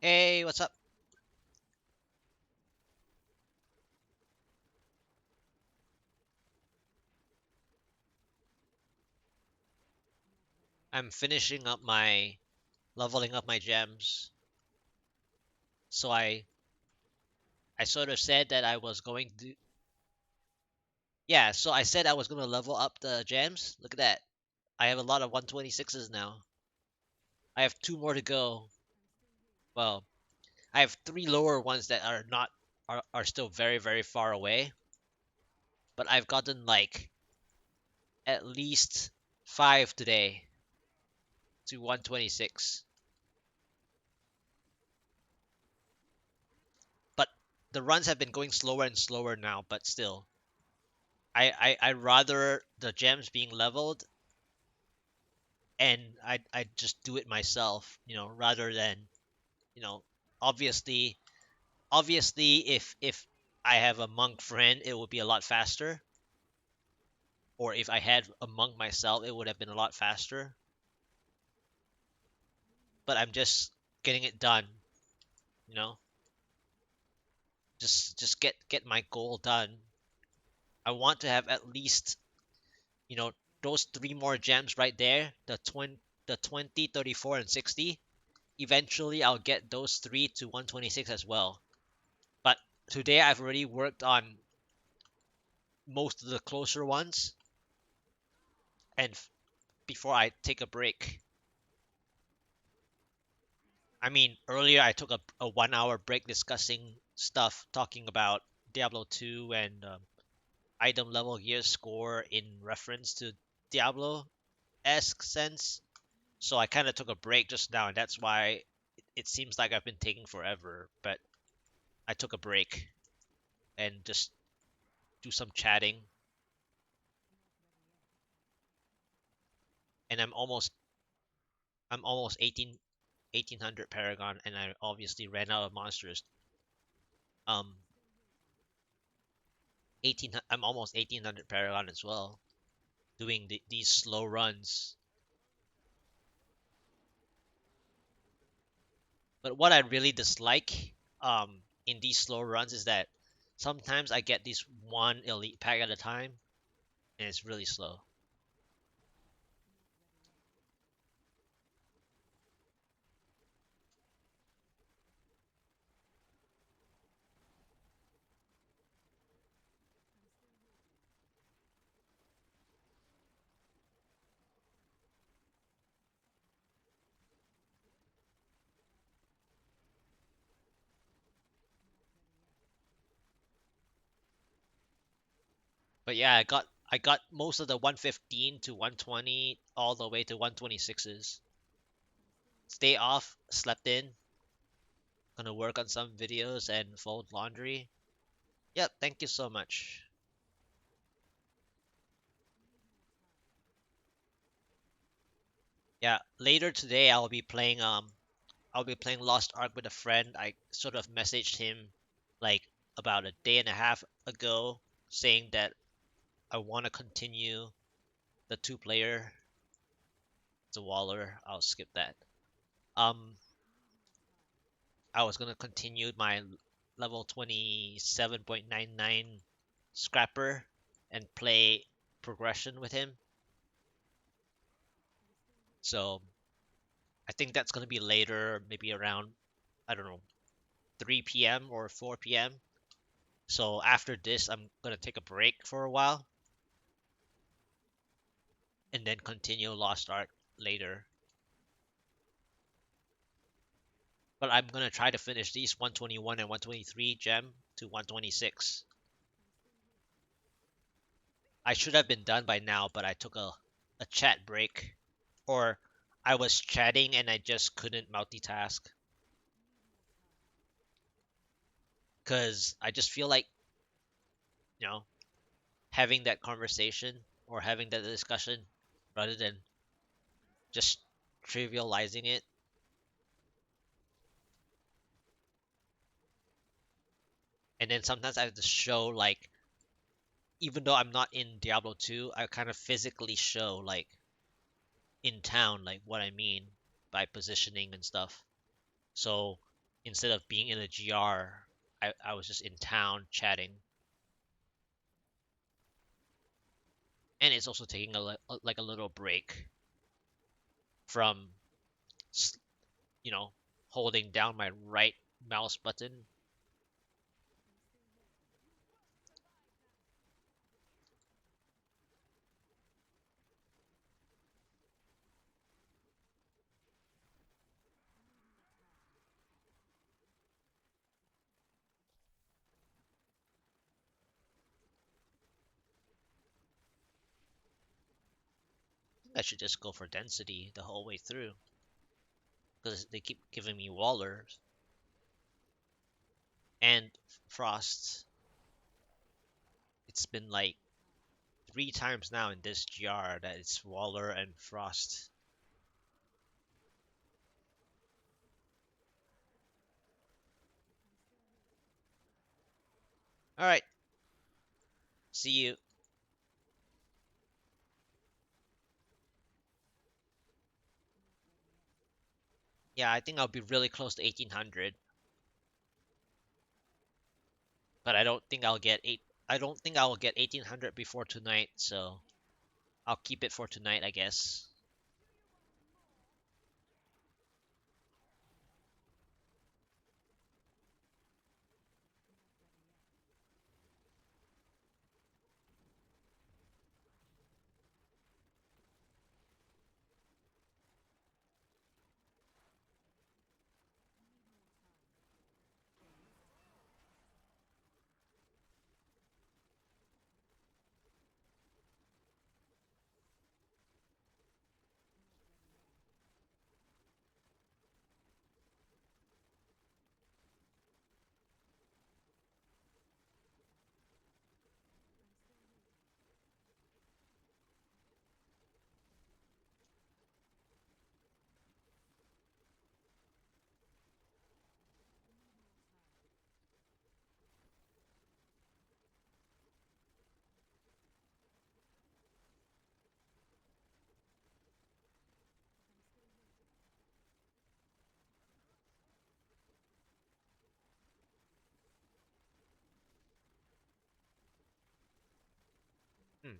Speaker 1: Hey, what's up? I'm finishing up my leveling up my gems. So I sort of said that I was going to yeah, so I said I was going to level up the gems. Look at that. I have a lot of 126s now. I have two more to go. Well, I have three lower ones that are not are still very very far away, but I've gotten like at least 5 today to 126. But the runs have been going slower and slower now, but still. I rather the gems being leveled and I just do it myself, rather than, you know, obviously if I have a monk friend, it would be a lot faster. Or if I had a monk myself, it would have been a lot faster. But I'm just getting it done, you know. Just get my goal done. I want to have at least, you know, those three more gems right there, the 20, 34, and 60. Eventually, I'll get those three to 126 as well. But today, I've already worked on most of the closer ones, and before I take a break. I mean, earlier I took a 1 hour break discussing stuff, talking about Diablo 2 and item level gear score in reference to Diablo esque sense. So I kind of took a break just now, and that's why it seems like I've been taking forever. But I took a break and just do some chatting, and I'm almost 1800 Paragon, and I obviously ran out of monsters. Um, 18 I'm almost 1800 Paragon as well, doing these slow runs. But what I really dislike in these slow runs is that sometimes I get this one elite pack at a time, and it's really slow. But yeah, I got most of the 115 to 120 all the way to 126s. Stay off, slept in, gonna work on some videos and fold laundry. Yep, thank you so much. Yeah, later today I'll be playing Lost Ark with a friend. I sort of messaged him like about a day and a half ago saying that I want to continue the two player. It's a Waller. I'll skip that. Um I was gonna continue my level 27.99 scrapper and play progression with him. So I think that's gonna be later, maybe around, I don't know, 3 p.m. or 4 p.m. So after this, I'm gonna take a break for a while and then continue Lost Ark later. But I'm gonna try to finish these 121 and 123 gem to 126. I should have been done by now, but I took a chat break. Or I was chatting and I just couldn't multitask. Because I just feel like, you know, having that conversation or having that discussion rather than just trivializing it. And then sometimes I have to show, like, even though I'm not in Diablo 2, I kind of physically show, like, in town, like, what I mean by positioning and stuff. So instead of being in a GR, I was just in town chatting. And it's also taking like a little break from you know holding down my right mouse button. I should just go for density the whole way through because they keep giving me wallers and frost. It's been like 3 times now in this GR that it's waller and frost. All right, see you. Yeah, I think I'll be really close to 1800, but I don't think I'll get eight. I don't think I'll get 1800 before tonight, so I'll keep it for tonight, I guess. Hmm.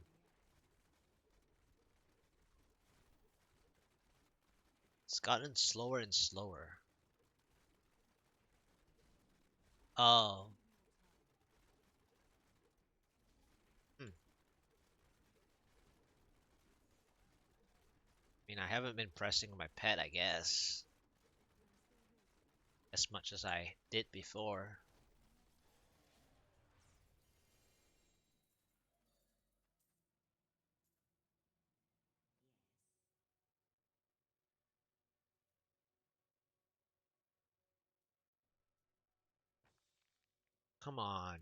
Speaker 1: It's gotten slower and slower. Oh, hmm. I mean, I haven't been pressing my pet, I guess, as much as I did before. Come on.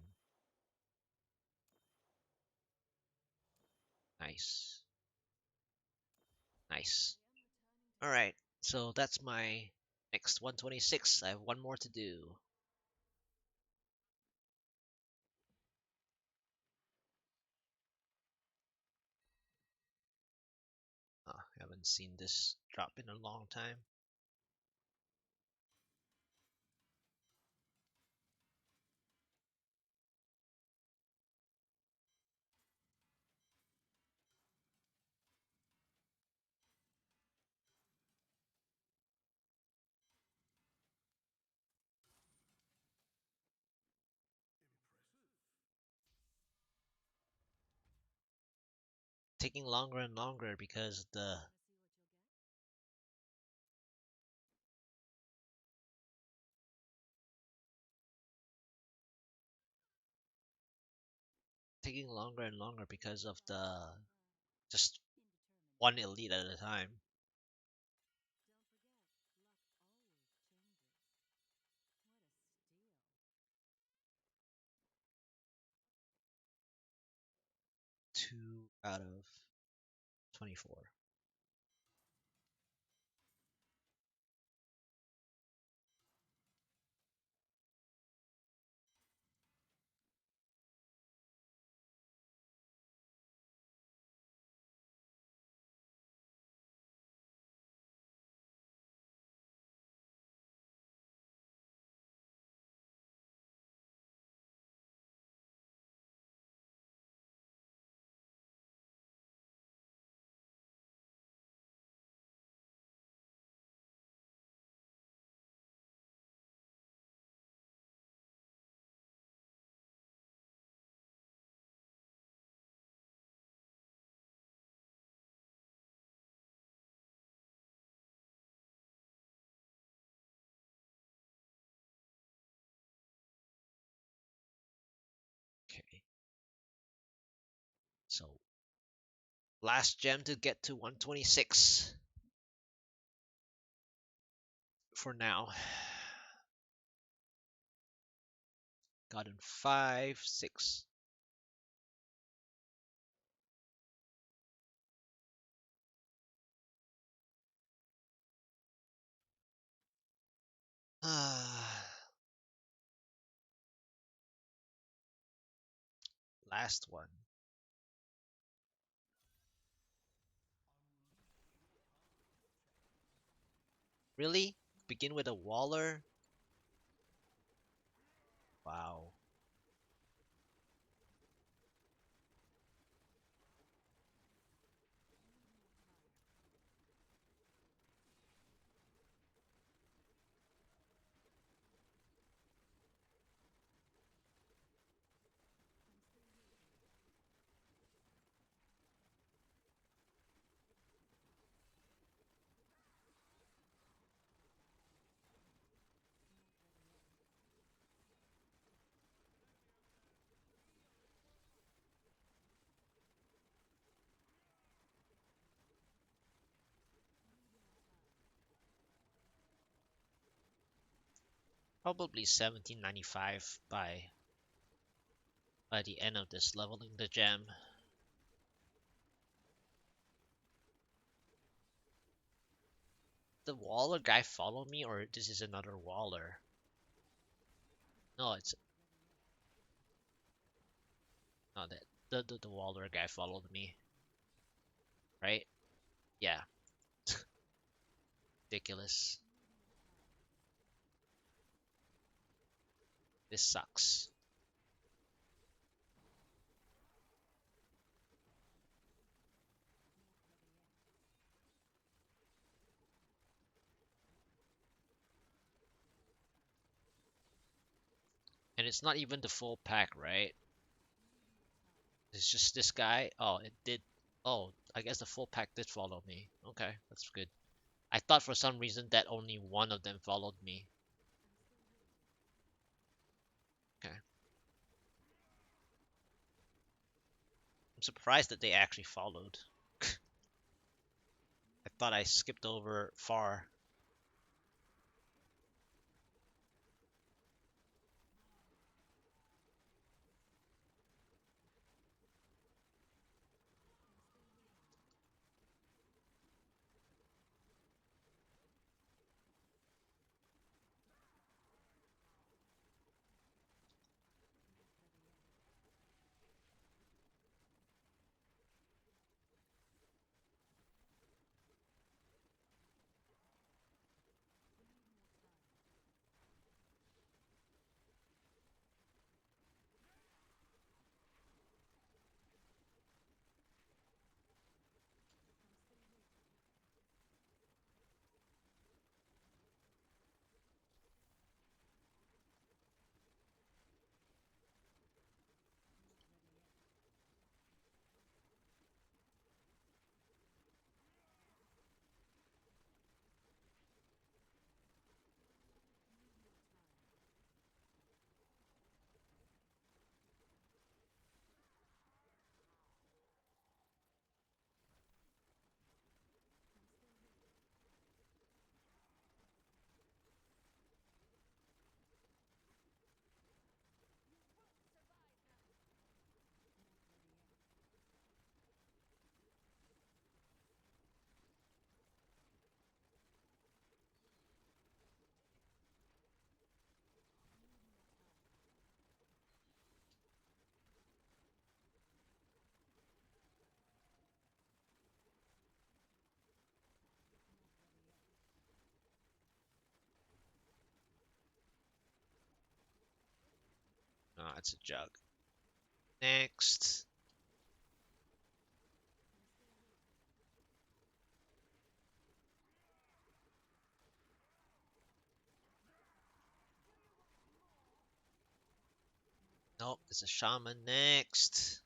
Speaker 1: Nice. Nice. All right. So that's my next 126. I have one more to do. Haven't seen this drop in a long time. Taking longer and longer because the taking longer and longer because of the just one elite at a time. 2 out of 24. So last gem to get to 126 for now. Gotten 5, 6. Last one. Really? Begin with a Waller? Wow. Probably 1795 by the end of this leveling the gem. The Waller guy follow me, or this is another Waller? No, it's not that. The Waller guy followed me, right? Yeah. Ridiculous. This sucks. And it's not even the full pack, right? It's just this guy. Oh, it did. Oh, I guess the full pack did follow me. Okay, that's good. I thought for some reason that only one of them followed me. Okay. I'm surprised that they actually followed. I thought I skipped over far. Ah, it's a jug. Next. Nope, it's a shaman next.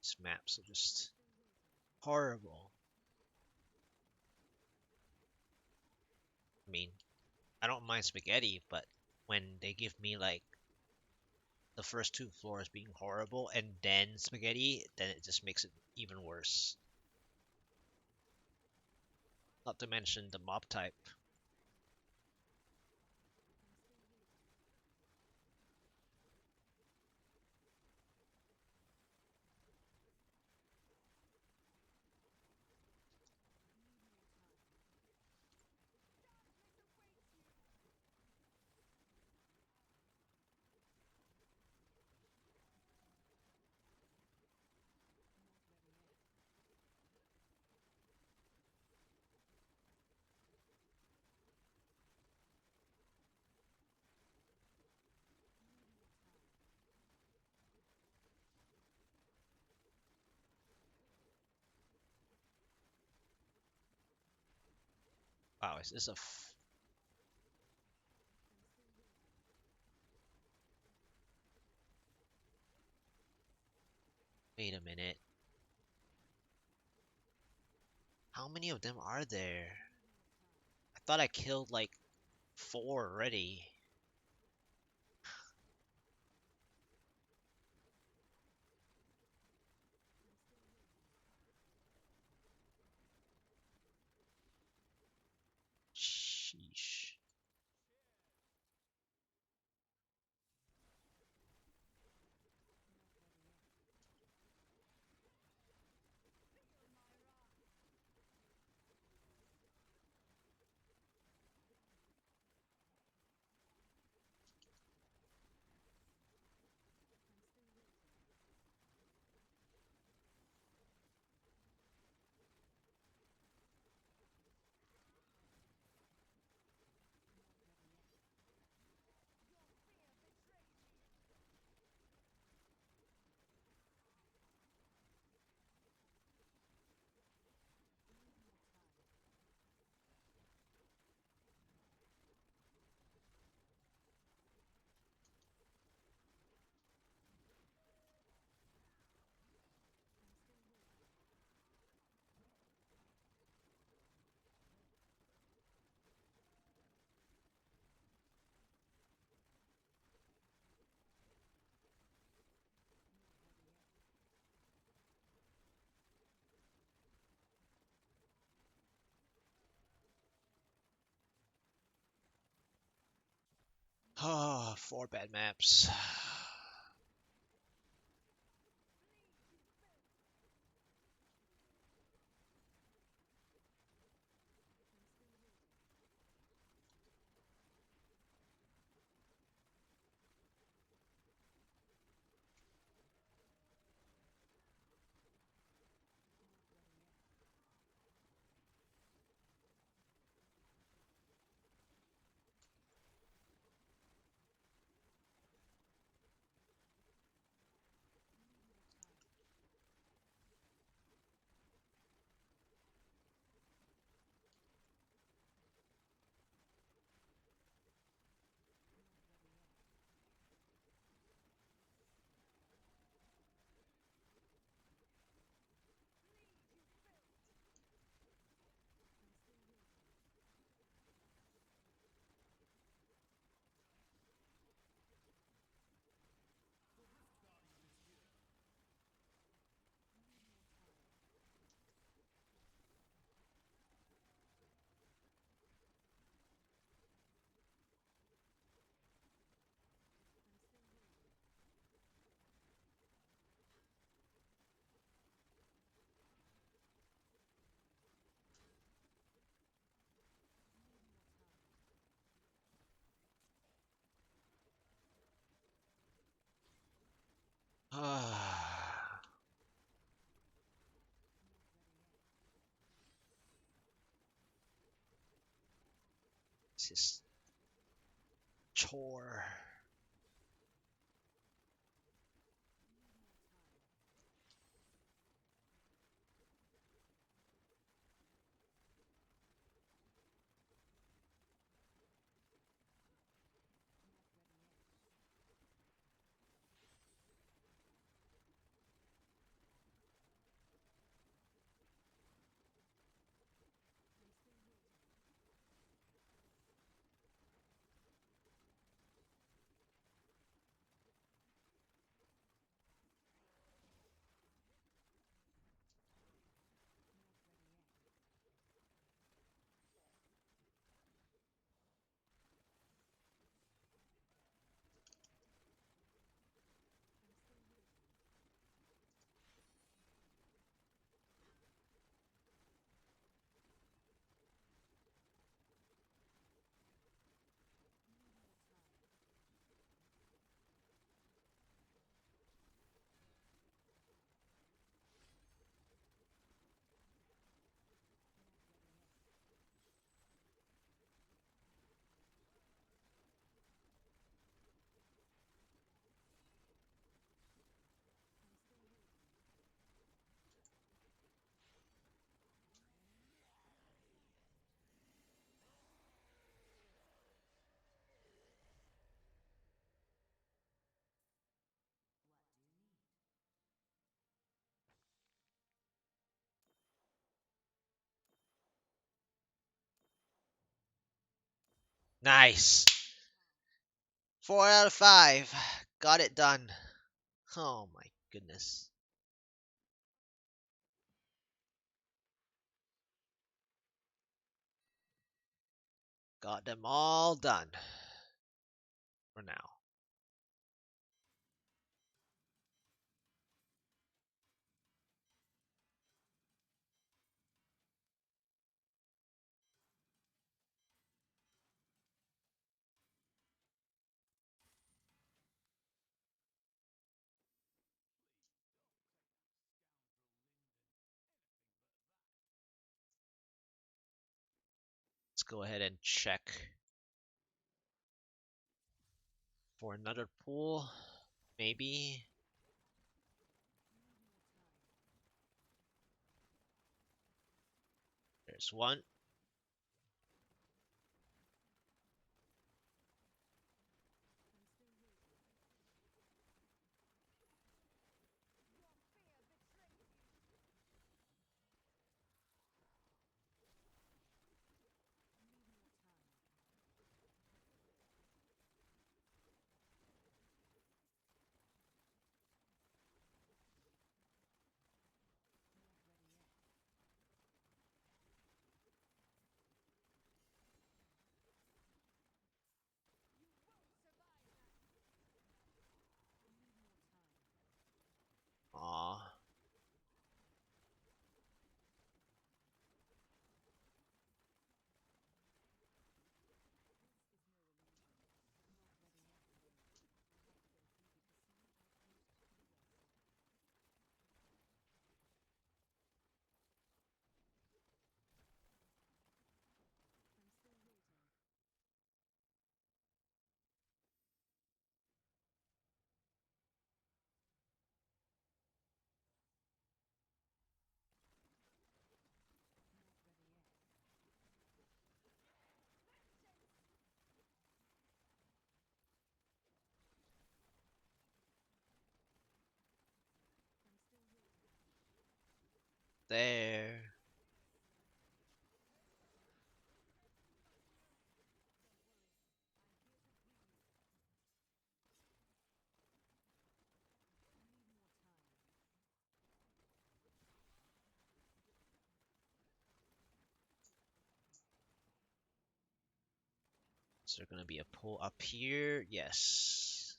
Speaker 1: These maps are just horrible. I mean, I don't mind spaghetti, but when they give me like the first two floors being horrible and then spaghetti, then it just makes it even worse. Not to mention the mob type. Wow, is this a wait a minute. How many of them are there? I thought I killed like four already. Sheesh. Ah, four bad maps. Ah, this is chore. Nice. 4 out of 5. Got it done. Oh my goodness. Got them all done for now. Let's go ahead and check for another pool. Maybe. There's one. Aw. There. Is there gonna be a pool up here? Yes.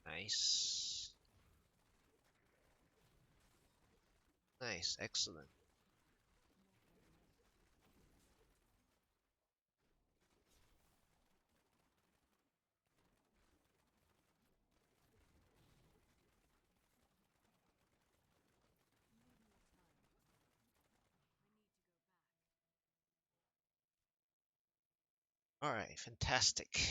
Speaker 1: Nice. Nice. Excellent. Alright, fantastic.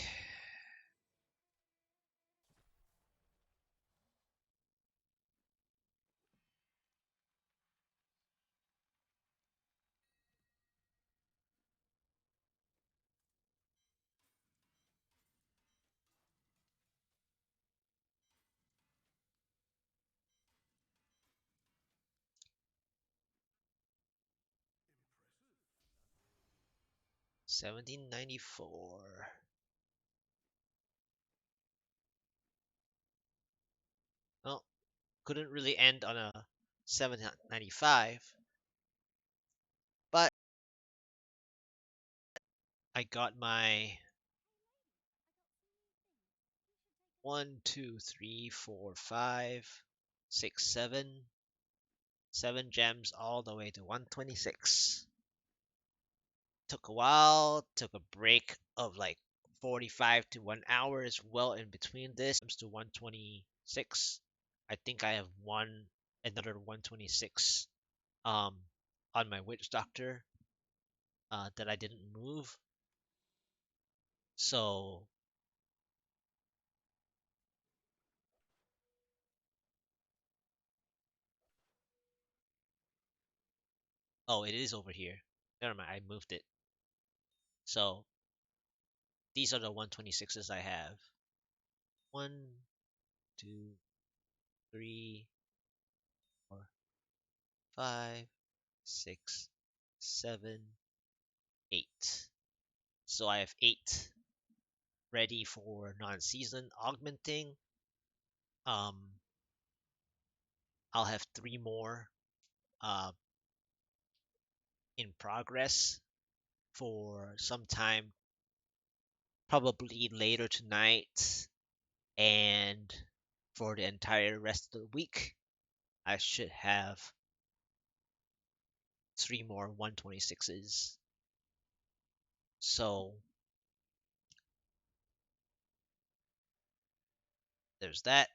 Speaker 1: 1794. Well, couldn't really end on a 795, but I got my 7 gems all the way to 126. Took a while, took a break of like 45 to 1 hour as well in between this to 126. I think I have another 126 um on my witch doctor that I didn't move. So oh, it is over here. Never mind, I moved it. So these are the 126s I have. One, two, three, 4, 5, 6, 7, 8. So I have 8 ready for non-season augmenting. Um, I'll have 3 more uh, in progress for some time, probably later tonight, and for the entire rest of the week, I should have 3 more 126s. So there's that.